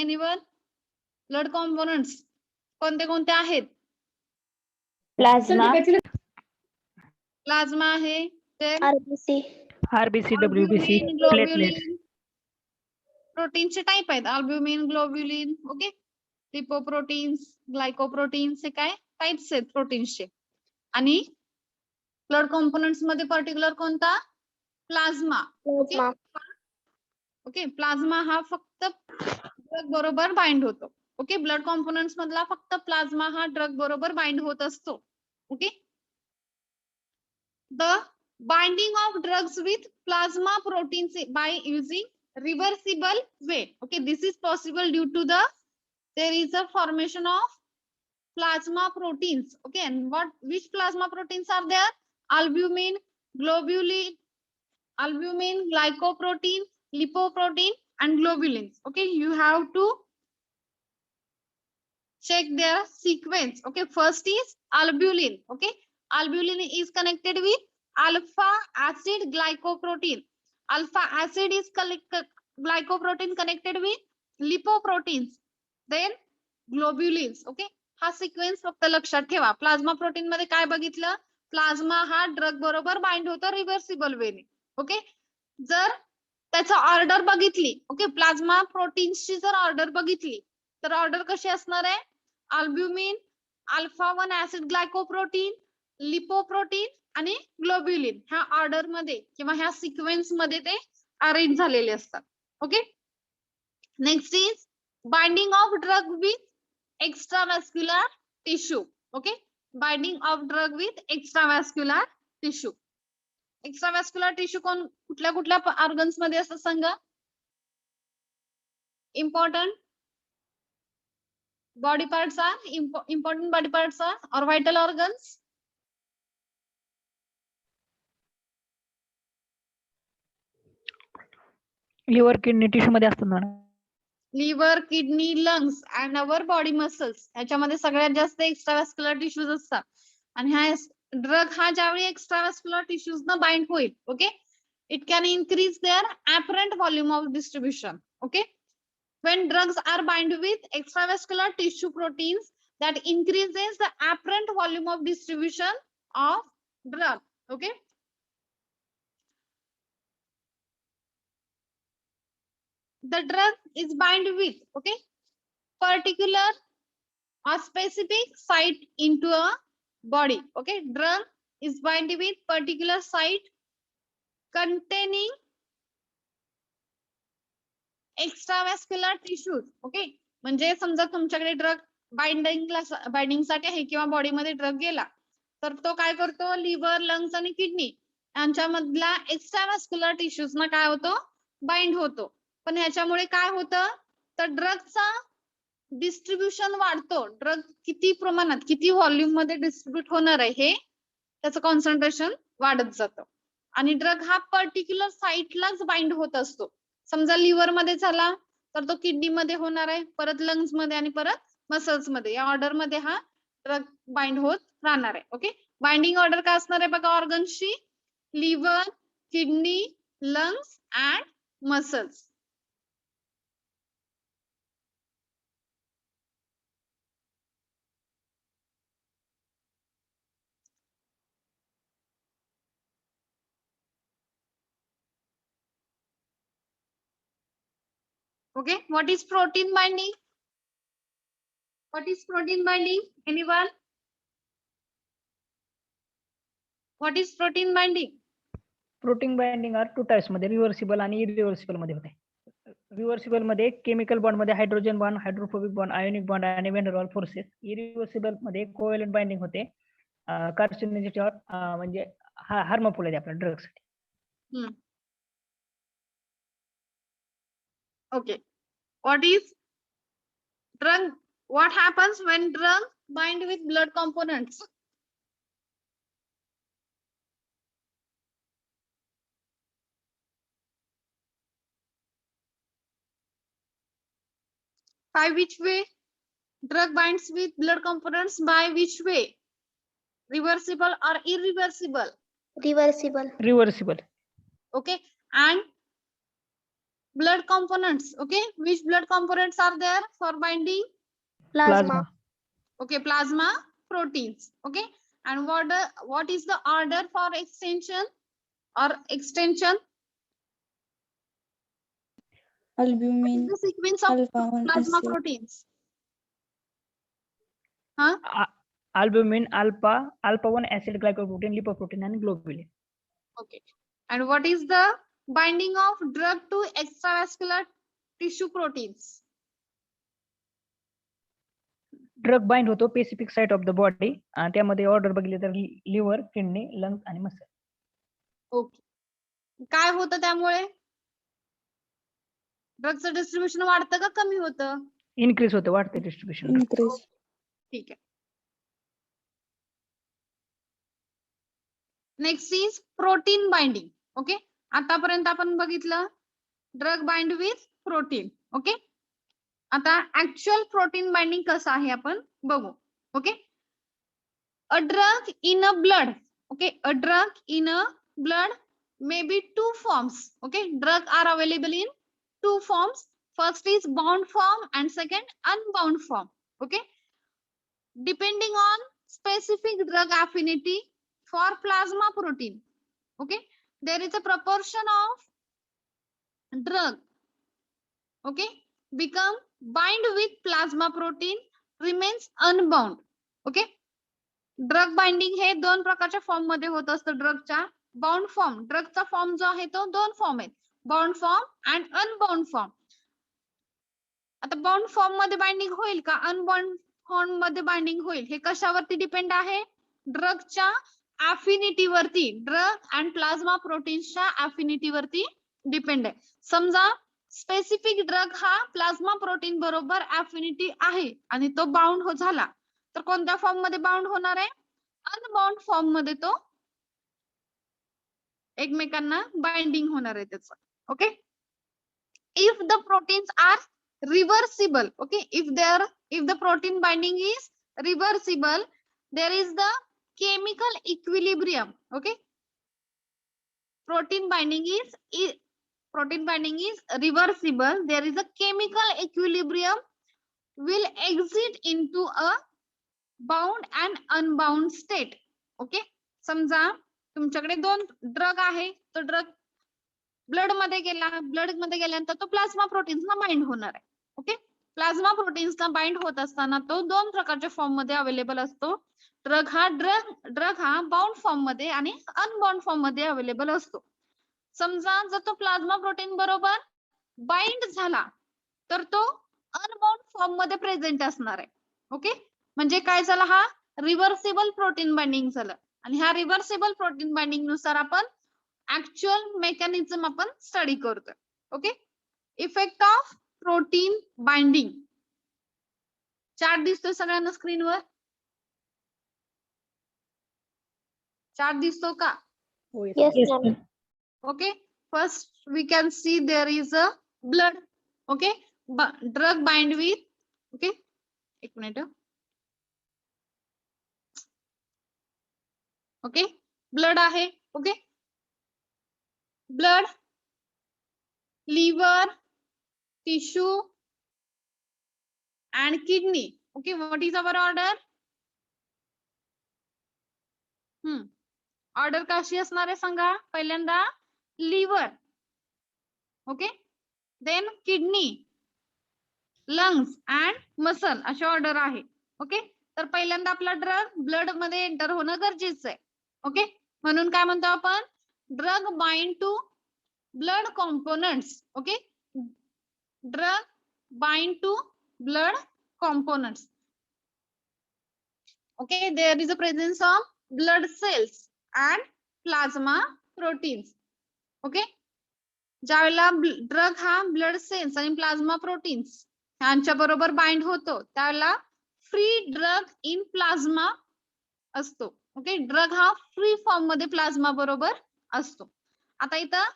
एनीवन, ब्लड कॉम्पोनंट्स कोणते कोणते आहेत. प्लाझ्मा, प्लाझ्मा आहे, आरबीसी, RBC, प्लेटलेट्स. प्रोटीनचे टाइप आहेत, albumin, globulin. Okay, lipoproteins, glycoproteins हे काय टाइप्स आहेत प्रोटीन्सचे. आणि ब्लड कॉम्पोनंट्स मध्ये पर्टिक्युलर कोणता, प्लाझ्मा. ओके, प्लाझ्मा हा फक्त ड्रग बरोबर बाइंड होतो. ओके, ब्लड कॉम्पोनंट्स मधला फक्त प्लाझ्मा हा ड्रग बरोबर बाइंड होत असतो. Okay, the binding of drugs with plasma proteins by using reversible way. Okay, this is possible due to there is a formation of plasma proteins. Okay, and which plasma proteins are there? Albumin, globulin, glycoprotein, lipoprotein, and globulins. Okay, you have to check their sequence. Okay, first is albulin. Okay, albulin is connected with alpha acid glycoprotein. Alpha acid is glycoprotein connected with lipoproteins. Then globulins. Okay, हा sequence फक्त लक्षात ठेवा. Plasma protein मध्ये काय बघितलं? Plasma हा drug बरोबर bind होतो रिव्हर्सिबल वेने. ओके, जर त्याचा ऑर्डर बघितली, ओके, प्लाझ्मा प्रोटीन्सची जर ऑर्डर बघितली तर ऑर्डर कशी असणार आहे? Albumin, alpha 1 acid glycoprotein, lipoprotein आणि ग्लोब्युलिन ह्या ऑर्डर मध्ये किंवा ह्या सिक्वेन्स मध्ये ते अरेंज झालेले असतात. Okay, next is binding of drug with extravascular tissue. Okay, binding of drug with extravascular tissue. Extravascular tissue कुठल्या कुठल्या ऑर्गन्स मध्ये असतात सांगा? Important body parts are important body parts are or vital organs. Liver kidney tissue मध्ये असतात ना. Liver, kidney, lungs and our body muscles ह्याच्यामध्ये सगळ्यात जास्त एक्स्ट्राव्हॅस्क्युलर टिश्यूज असतात. आणि हा ड्रग हा ज्यावेळी एक्स्ट्राव्हॅस्क्युलर टिश्यूज ना बाइंड होईल, okay, it can increase their apparent volume of distribution. Okay, when drugs are bind with extravascular tissue proteins that increases the apparent volume of distribution of drug. Okay, the drug is bind with, okay, particular or specific site into a body. Okay, drug is bind with particular site containing extravascular tissues. Okay, म्हणजे समजा तुमच्याकडे drug binding साठी आहे किंवा body मध्ये drug गेला तर तो काय करतो? लिव्हर, लंग्स आणि किडनी यांच्यामधला एक्स्ट्राव्हॅस्क्युलर टिश्यूज ना काय होतो? बाइंड होतो. पण ह्याच्यामुळे काय होतं? तर ड्रगचा डिस्ट्रीब्युशन वाढतो. ड्रग किती प्रमाणात, किती व्हॉल्यूम मध्ये डिस्ट्रीब्यूट होणार आहे हे त्याचं कॉन्सन्ट्रेशन वाढत जातं. आणि ड्रग हा पर्टिक्युलर साईटलाच बाइंड होत असतो. समजा लिव्हर मध्ये झाला तर तो किडनी मध्ये होणार आहे, परत लंग्स मध्ये आणि परत मसल्स मध्ये. या ऑर्डर मध्ये हा ड्रग बाइंड होत राहणार आहे. ओके, बाइंडिंग ऑर्डर काय असणार आहे बघा ऑर्गन्सची? Liver, kidney, lungs and muscles. Okay, what is protein binding? What is protein binding? Anyone? What is protein binding? Protein binding are two types मध्ये, रिव्हर्सिबल आणि इरिव्हर्सिबल मध्ये होते. रिव्हर्सिबल मध्ये केमिकल बॉन्ड मध्ये hydrogen bond, hydrophobic bond, ionic bond आणि van der Waals forces. Irreversible मध्ये covalent binding होते. Carcinogenic म्हणजे हार्मफुल आहे आपल्या ड्रग साठी. Okay, what is drug? What happens when drug bind with blood components? By which way drug binds with blood components? By which way? Reversible or irreversible? Reversible. Reversible. Okay, and blood components. Okay, which blood components are there for binding? Plasma. Okay, plasma proteins. Okay, and what is the order for extension or extension? Albumin, The sequence of alpha 1 plasma acid, proteins. Huh? Albumin, alpha 1 acid glycoprotein, lipoprotein आणि globulin. Okay, and what is the binding of drug to extravascular tissue proteins? Drug bind होतो specific site of the body. त्यामध्ये order बघितली तर liver, kidney, lungs आणि muscle. Okay. काय होतं त्यामुळे? ड्रगचं distribution वाढतं का कमी होतं? इन्क्रीज होतं, वाढते डिस्ट्रीब्युशन. increase, ठीक आहे. Next is protein binding. Okay, आतापर्यंत आपण बघितलं drug bind with protein. Okay, आता ऍक्च्युअल प्रोटीन बाइंडिंग कसं आहे आपण बघू. Okay, a drug in a blood. Okay, a drug in a blood may be two forms. Okay, drug are available in two forms. First is bound form and second unbound form. Okay, depending on specific drug affinity for plasma protein. Okay, there is a proportion of drug, okay, become bind with plasma protein remains unbound. Okay, drug binding हे दोन प्रकारच्या form मध्ये होत असतं ड्रगच्या. Bound form, ड्रगचा form जो आहे तो दोन फॉर्म आहेत, bound form and unbound form. आता बाउंड फॉर्म मध्ये बाइंडिंग होईल का अनबाउंड फॉर्म मध्ये बाइंडिंग होईल हे कशावरती डिपेंड आहे? ड्रगच्या अफिनिटी वरती, ड्रग अँड प्लाझ्मा प्रोटीन्सच्या अफिनिटी वरती डिपेंड आहे. समजा स्पेसिफिक ड्रग हा प्लाझ्मा प्रोटीन बरोबर अफिनिटी आहे आणि तो बाउंड झाला तर कोणत्या फॉर्म मध्ये बाउंड होणार आहे? अनबाउंड फॉर्म मध्ये तो एकमेकांना बाइंडिंग होणार आहे त्याचं. Okay, if the proteins are reversible. Okay, if the protein binding is reversible there is the chemical equilibrium. Okay, protein binding is reversible, there is a chemical equilibrium will exit into a bound and unbound state. Okay, समजा तुमच्याकडे दोन drug आहे, तो drug blood मध्ये गेल्यानंतर तो plasma प्रोटीन्सना bind होणार आहे. ओके, प्लाझ्मा प्रोटीन्सना बाइंड होत असताना तो दोन प्रकारच्या फॉर्म मध्ये अवेलेबल असतो. ड्रग हा बाउंड फॉर्म मध्ये आणि अनबाउंड फॉर्म मध्ये अवेलेबल असतो. समजा जर तो प्लाझ्मा प्रोटीन बरोबर बाइंड झाला तर तो अनबाउंड फॉर्म मध्ये प्रेझेंट असणार आहे. ओके, म्हणजे काय झालं, हा रिव्हर्सिबल प्रोटीन बाइंडिंग झालं आणि ह्या रिव्हर्सिबल प्रोटीन बाइंडिंग नुसार आपण ऍक्च्युअल मेकॅनिझम आपण स्टडी करतोय. Okay, effect of protein binding. Chart दिसतोय सगळ्यांना स्क्रीनवर? चार्ट दिसतो का? Yes, ma'am. Okay, first we can see there is a blood. Okay, drug bind with, okay, एक मिनिट. ओके, ब्लड आहे. Okay, blood, liver, tissue and kidney. Okay, what is our order? Order कशी असणार आहे सांगा? पहिल्यांदा liver, okay, then kidney, lungs and muscle अशी order आहे. Okay, तर पहिल्यांदा आपला ड्रग ब्लड मध्ये एंटर होणं गरजेचं आहे. ओके, म्हणून काय म्हणतो आपण? Drug bind to blood components. Okay, drug bind to blood components. Okay, there is a presence of blood cells and plasma proteins. Okay, ज्यावेळेला ड्रग हा ब्लड सेल्स आणि प्लाझ्मा प्रोटीन्स यांच्या बरोबर बाइंड होतो त्यावेळेला फ्री ड्रग इन प्लाझ्मा असतो. Okay, drug हा free form मध्ये प्लाझ्मा बरोबर असतो. आता इथं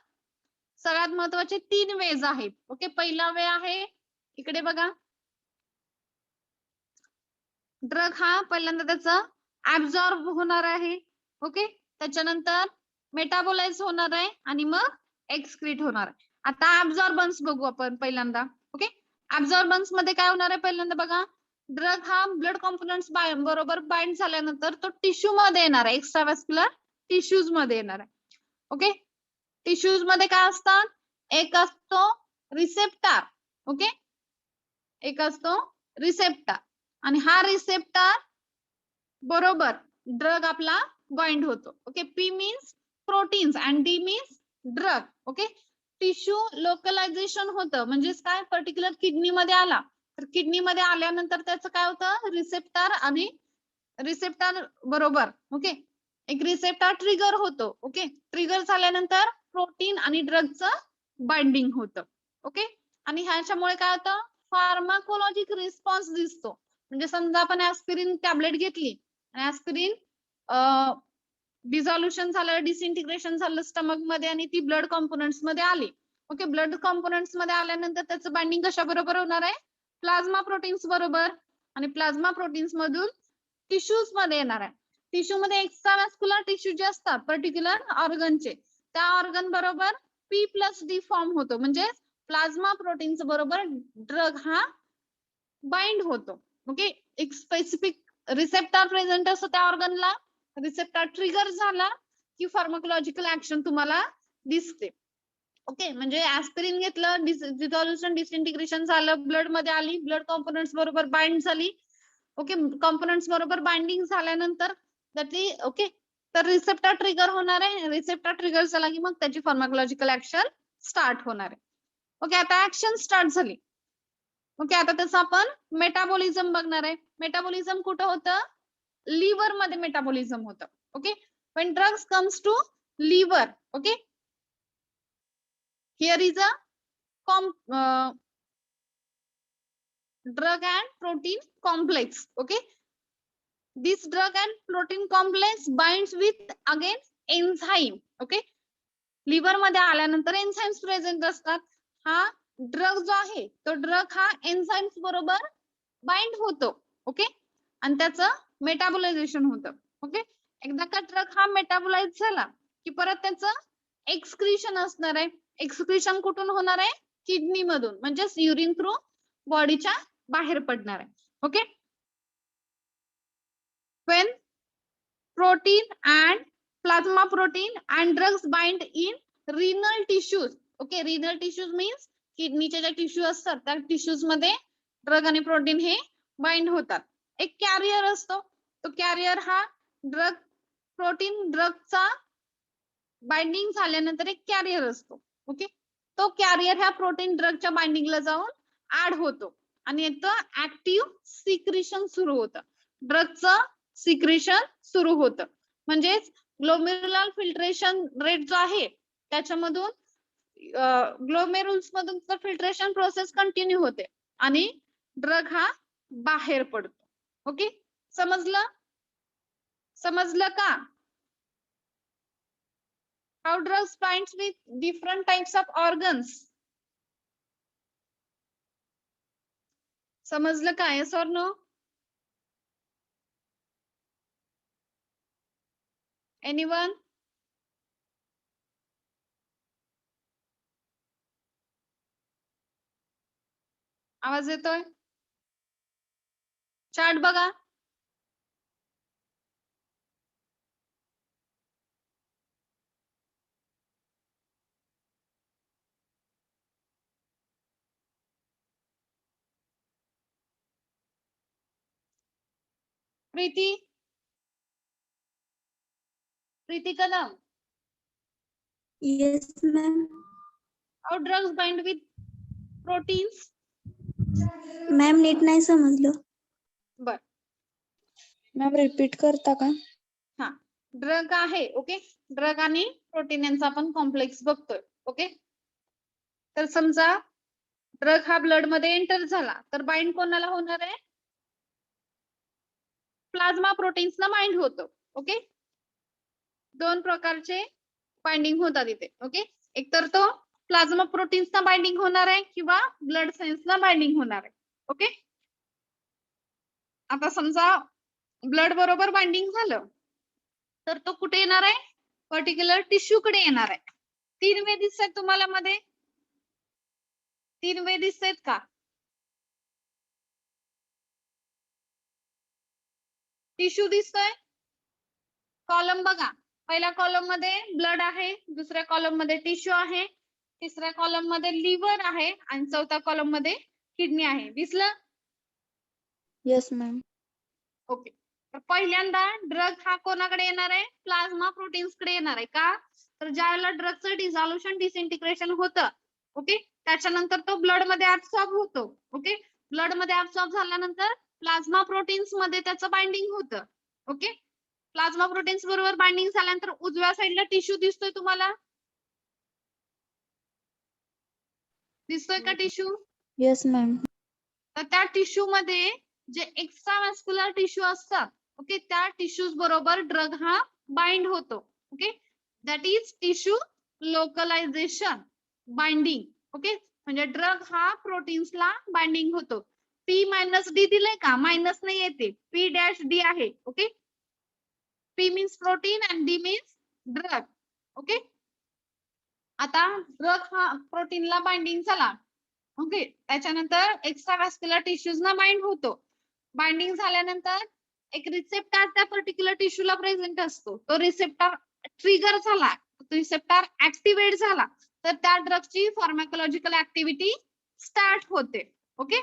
सगळ्यात महत्वाचे 3 वेज आहेत. ओके, पहिला वे आहे इकडे बघा, ड्रग हा पहिल्यांदा त्याचा ऍब्झॉर्ब होणार आहे. ओके, त्याच्यानंतर मेटाबोलाइज होणार आहे आणि मग एक्सक्रीट होणार आहे. आता ऍब्झॉर्बन्स बघू आपण पहिल्यांदा. ओके, ऍब्झॉर्बन्स मध्ये काय होणार आहे पहिल्यांदा बघा, ड्रग हा ब्लड कॉम्पोनंट्स बरोबर बाइंड झाल्यानंतर तो टिश्यू मध्ये येणार आहे, एक्स्ट्राव्हॅस्क्युलर टिश्यूज मध्ये येणार आहे. ओके, टिश्यूज मध्ये काय असतात? एक असतो रिसेप्टर. ओके, एक असतो रिसेप्टर आणि हा रिसेप्टर बरोबर ड्रग आपला बाइंड होतो. Okay, P means proteins and D means drug. Okay, tissue localization होतं म्हणजेच काय, पर्टिक्युलर किडनी मध्ये आला तर किडनी मध्ये आल्यानंतर त्याचं काय होतं, रिसेप्टर आणि रिसेप्टर बरोबर. ओके, एक रिसेप्टर ट्रिगर होतो. ओके, ट्रिगर झाल्यानंतर प्रोटीन आणि ड्रगचं बाइंडिंग होतं. ओके, आणि ह्याच्यामुळे काय होतं, फार्माकोलॉजिक रिस्पॉन्स दिसतो. म्हणजे समजा आपण ऍस्पिरिन टॅबलेट घेतली आणि ऍस्पिरिन डिझॉल्युशन झालं, डिसइंटिग्रेशन झालं स्टमक मध्ये आणि ती ब्लड कॉम्पोनंट्स मध्ये आली. ओके, ब्लड कॉम्पोनंट्स मध्ये आल्यानंतर त्याचं बाइंडिंग कशा बरोबर होणार आहे, प्लाझ्मा प्रोटीन्स बरोबर, आणि प्लाझ्मा प्रोटीन्स मधून टिश्यूज मध्ये येणार आहे. टिश्यू मध्ये एक्स्ट्राव्हॅस्क्युलर टिश्यू जे असतात पर्टिक्युलर ऑर्गनचे, त्या ऑर्गन बरोबर P+D फॉर्म होतो. म्हणजे प्लाझ्मा प्रोटीन्स बरोबर ड्रग हा बाइंड होतो. ओके, एक स्पेसिफिक रिसेप्टर प्रेझेंट असतो त्या ऑर्गनला, रिसेप्टर ट्रिगर झाला की फार्माकोलॉजिकल ऍक्शन तुम्हाला दिसते. ओके, म्हणजे ऍस्पिरिन घेतलं, डिझॉल्युशन डिसइंटिग्रेशन झालं, ब्लड मध्ये आली, ब्लड कॉम्पोनंट्स बरोबर बाइंड झाली. ओके, कॉम्पोनंट्स बरोबर बाइंडिंग झाल्यानंतर त्याची ओके, तर रिसेप्टर ट्रिगर होणार आहे. रिसेप्टर ट्रिगर झाला की मग त्याची फार्माकोलॉजिकल ऍक्शन स्टार्ट होणार आहे. ओके, आता ऍक्शन स्टार्ट झाली. ओके, आता त्याचं आपण मेटाबॉलिझम बघणार आहे. मेटाबॉलिझम कुठं होतं, लिव्हर मध्ये मेटाबॉलिझम होतं. Okay, when drugs comes to liver, okay, here is a drug and protein complex. Okay, this drug and protein complex binds with again enzyme. Okay, liver मध्ये आल्यानंतर एन्झाइम्स प्रेझेंट असतात. हा drug जो आहे तो drug हा enzymes बरोबर bind होतो. ओके, आणि त्याचं मेटाबोलायझेशन होतं. ओके, एकदा का ड्रग हा मेटाबोलाइज झाला की परत त्याचं एक्सक्रीशन असणार आहे. एक्सक्रीशन कुठून होणार आहे, किडनी मधून, म्हणजेच युरिन थ्रू बॉडीच्या बाहेर पडणार आहे. Okay, when protein and plasma protein and drugs bind in renal tissues. Okay, renal tissues means किडनीचे जे टिश्यू असतात त्या टिश्यूज मध्ये ड्रग आणि प्रोटीन हे बाइंड होतात. एक कॅरियर असतो, तो कॅरियर हा ड्रग प्रोटीन ड्रगचा बाइंडिंग झाल्यानंतर एक कॅरियर असतो. ओके, तो कॅरियर ह्या प्रोटीन ड्रगच्या बाइंडिंगला जाऊन ऍड होतो आणि याचं ऍक्टिव्ह सिक्रिशन सुरू होतं, ड्रगचं सिक्रिशन सुरू होतं. म्हणजेच ग्लोमेरुलर फिल्ट्रेशन रेट जो आहे त्याच्यामधून ग्लोमेरुल्स मधून फिल्ट्रेशन प्रोसेस कंटिन्यू होते आणि ड्रग हा बाहेर पडतो. ओके, समजलं, समजलं का? How drugs binds with different types of organs. समजलं का? Yes or no? Anyone? आवाज येतोय? चार्ट बघा. Preeti, Preeti Kadam. Yes, ma'am. How drugs bind with proteins? Ma'am नीट नाही समजलं. बर, मॅम रिपीट करता का? हा, ड्रग आहे. ओके, ड्रग आणि प्रोटीन यांचा आपण कॉम्प्लेक्स बघतोय. ओके, तर समजा ड्रग हा ब्लड मध्ये एंटर झाला तर बाइंड कोणाला होणार आहे, प्लाझ्मा प्रोटीन्सला बाइंड होतो. ओके, दोन प्रकारचे बाइंडिंग होतात इथे. ओके, एक तर तो प्लाझ्मा प्रोटीन्सना बाइंडिंग होणार आहे किंवा ब्लड सेल्सला बाइंडिंग होणार आहे. ओके, आता समजा ब्लड बरोबर बाइंडिंग झालं तर तो कुठे येणार आहे, पर्टिक्युलर टिश्यू कडे येणार आहे. 3 वे दिसतात तुम्हाला मध्ये, 3 वे दिसतात का? टिश्यू दिसतोय, कॉलम बघा. पहिल्या कॉलम मध्ये ब्लड आहे, दुसऱ्या कॉलम मध्ये टिश्यू आहे, तिसऱ्या कॉलम मध्ये लिव्हर आहे आणि चौथ्या कॉलम मध्ये किडनी आहे. दिसलं? Yes ma'am. ओके, तर पहिल्यांदा ड्रग हा कोणाकडे येणार आहे, प्लाझ्मा प्रोटीन्स कडे येणार आहे. का तर ज्यावेळेला ड्रगचं डिझॉल्युशन डिसइंटिग्रेशन होतं, ओके, त्याच्यानंतर तो ब्लड मध्ये ऍब्सॉर्ब होतो. ओके, ब्लड मध्ये ऍब्सॉर्ब झाल्यानंतर प्लाझ्मा प्रोटीन्स मध्ये त्याचं बाइंडिंग होतं. ओके, प्लाझ्मा प्रोटीन्स बरोबर बाइंडिंग झाल्यानंतर उजव्या साईडला टिश्यू दिसतोय तुम्हाला? दिसतोय का टिश्यू? Yes ma'am. तर त्या टिश्यू मध्ये जे एक्स्ट्रा व्हॅस्क्युलर टिश्यू असतात, ओके, त्या टिश्यूज बरोबर ड्रग हा बाइंड होतो. Okay, that is tissue localization binding. Okay, म्हणजे ड्रग हा प्रोटीन्सला बाइंडिंग होतो. पी मायनस डी दिले का? मायनस नाही येते, पी डॅश डी आहे. Okay, P means protein and D means drug. Okay, आता ड्रग हा प्रोटीनला बाइंडिंग झाला. ओके, त्याच्यानंतर एक्स्ट्रा व्हॅस्क्युलर टिश्यूज ना बाइंड होतो. बाइंडिंग झाल्यानंतर एक रिसेप्टर त्या पर्टिक्युलर टिश्यूला प्रेझेंट असतो. तो रिसेप्टर ट्रिगर झाला, रिसेप्टर ऍक्टिव्हेट झाला तर त्या ड्रगची फार्माकोलॉजिकल ऍक्टिव्हिटी स्टार्ट होते. ओके,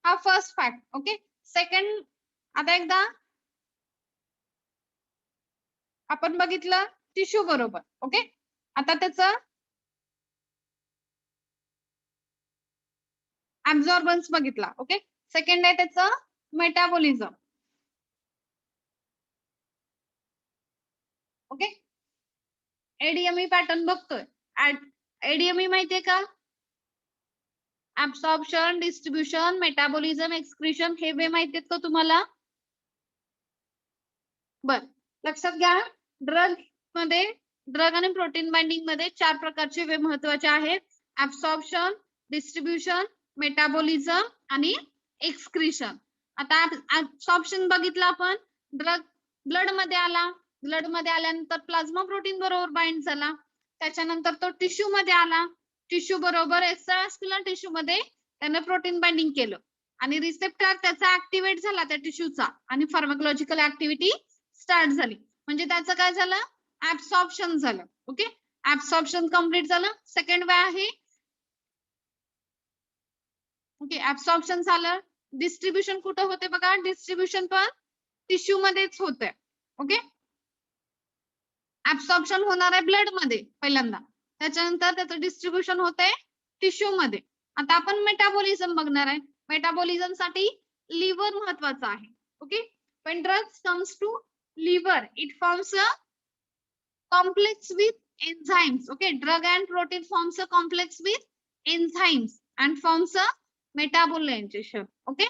हा फर्स्ट फॅक्ट. ओके, सेकंड, आता एकदा आपण बघितलं टिश्यू बरोबर. ओके, आता त्याचं ऍब्झॉर्बन्स बघितला. ओके, सेकंड आहे त्याचं मेटाबॉलिझम. ओके, एडीएमई पॅटर्न बघतोय. एडीएमई माहितीये का? ऍब्सॉर्प्शन, डिस्ट्रीब्युशन, मेटाबॉलिझम, एक्सक्रिशन, हे वे माहितीयेत का तुम्हाला? बर, लक्षात घ्या, ड्रग आणि प्रोटीन बाइंडिंग मध्ये 4 प्रकारचे वे महत्वाचे आहेत. ऍब्सॉर्प्शन, डिस्ट्रीब्युशन, मेटाबॉलिझम आणि एक्सक्रिशन. आता ऍब्सॉर्प्शन बघितलं आपण, ड्रग ब्लड मध्ये आला, ब्लड मध्ये आल्यानंतर प्लाझ्मा प्रोटीन बरोबर बाइंड झाला, त्याच्यानंतर तो टिश्यू मध्ये आला, टिश्यू बरोबर एक्स्ट्राव्हॅस्क्युलर टिश्यू मध्ये त्याने प्रोटीन बाइंडिंग केलं आणि रिसेप्टर त्याचा ऍक्टिव्हेट झाला त्या टिश्यूचा आणि फार्माकोलॉजिकल ऍक्टिव्हिटी स्टार्ट झाली. म्हणजे त्याचं काय झालं? ऍब्सॉर्प्शन झालं. ओके, ऍब्सॉर्प्शन कम्प्लीट झालं. सेकंड वे आहे, ओके, ऍब्सॉर्प्शन झालं. डिस्ट्रीब्युशन कुठं होते बघा? डिस्ट्रीब्युशन पण टिश्यू मध्येच होते. ओके, ऍब्सॉर्प्शन होणार आहे ब्लड मध्ये पहिल्यांदा, त्याच्यानंतर त्याचं डिस्ट्रीब्युशन होते टिश्यू मध्ये. आता आपण मेटाबॉलिझम बघणार आहे. मेटाबॉलिझम साठी लिव्हर महत्वाचा आहे. Okay, when drugs comes to liver it forms a complex with enzymes. Okay, drug and protein forms a complex with enzymes and forms a metabolization. Okay,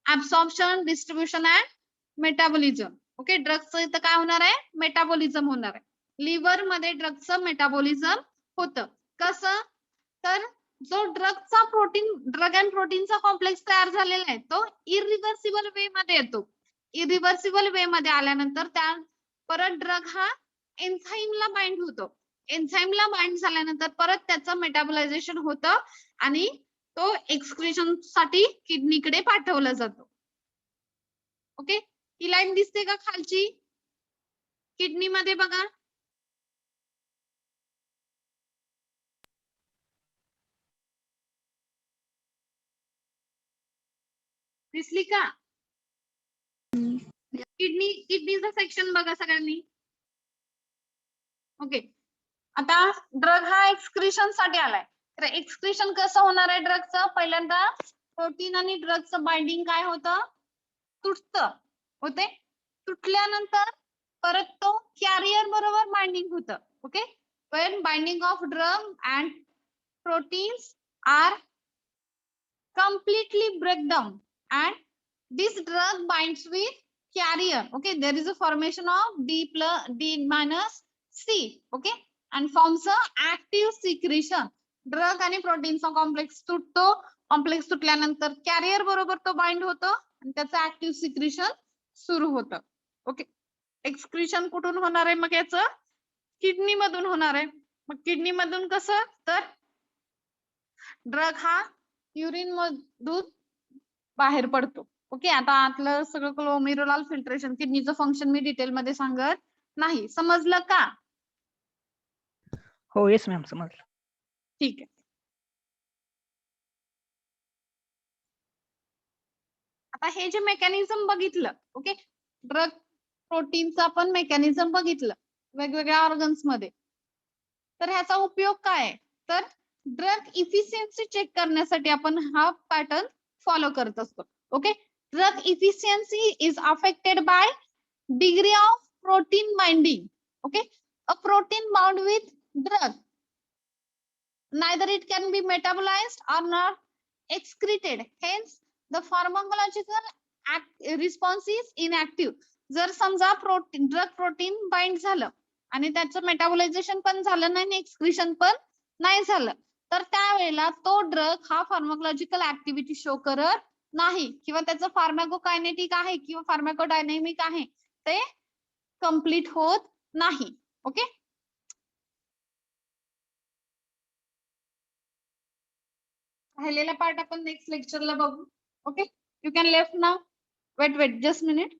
absorption, distribution and metabolism. Okay, ड्रगचं इथं काय होणार आहे? Metabolism होणार आहे. Liver मध्ये ड्रगचं metabolism होतं. कसं? तर जो ड्रगचा ड्रग अँड प्रोटीनचा कॉम्प्लेक्स तयार झालेला आहे तो इरिव्हर्सिबल वे मध्ये येतो. इरिव्हर्सिबल वे मध्ये आल्यानंतर त्या परत ड्रग हा एन्झाईमला बाइंड होतो. एन्झाईमला बाइंड झाल्यानंतर परत त्याचं मेटाबॉलायझेशन होतं आणि तो एक्सक्रिशन साठी किडनीकडे पाठवला जातो. ओके, ही लाईन दिसते का खालची? किडनी मध्ये बघा, दिसली का? किडनीचं सेक्शन बघा सगळ्यांनी. ओके, आता ड्रग हा एक्सक्रिशन साठी आलाय. तर एक्सक्रिशन कसं होणार आहे ड्रगचं? पहिल्यांदा प्रोटीन आणि ड्रगचं बाइंडिंग काय होतं? तुटतं. होते, तुटल्यानंतर परत तो कॅरियर बरोबर बाइंडिंग होतं. Okay, when binding of drug and proteins are completely break down and this drug binds with carrier. Okay, there is a formation of D minus C. Okay, and forms a active secretion. Drug आणि प्रोटीनचा complex तुटतो. Complex तुटल्यानंतर carrier बरोबर तो bind होतो आणि त्याचं active secretion सुरू होतं. ओके, एक्सक्रिशन कुठून होणार आहे मग? याचं किडनी मधून होणार आहे. मग किडनी मधून कसं? तर ड्रग हा युरिन मधून बाहेर पडतो. ओके, आता आतलं सगळं ग्लोमेरुलर फिल्ट्रेशन, किडनीचं फंक्शन मी डिटेल मध्ये सांगत नाही. समजलं का? हो, येस मॅम, समजलं. ठीक आहे. आता हे जे मेकॅनिझम बघितलं, ओके, ड्रग प्रोटीनचं आपण मेकॅनिझम बघितलं वेगवेगळ्या ऑर्गन्स मध्ये. तर ह्याचा उपयोग काय आहे? तर ड्रग इफिशियन्सी चेक करण्यासाठी आपण हा पॅटर्न फॉलो करत असतो. Okay, drug efficiency is affected by degree of protein binding. Okay, a protein bound with drug, neither it can be metabolized or not excreted. Hence, the pharmacological response is inactive. जर समजा protein drug protein bind झालं आणि त्याचं मेटाबोलायझेशन पण झालं नाही आणि excretion पण नाही झालं, तर त्यावेळेला तो ड्रग हा फार्माकोलॉजिकल ऍक्टिव्हिटी शो करत नाही किंवा त्याचं फार्मॅकोकायनेटिक आहे किंवा फार्मॅकोडायनेमिक आहे ते कम्प्लीट होत नाही. ओके, राहिलेला पार्ट आपण नेक्स्ट लेक्चरला बघू. Okay, you can left now. Wait just minute.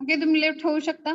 Okay, तुम्ही लेफ्ट होऊ शकता.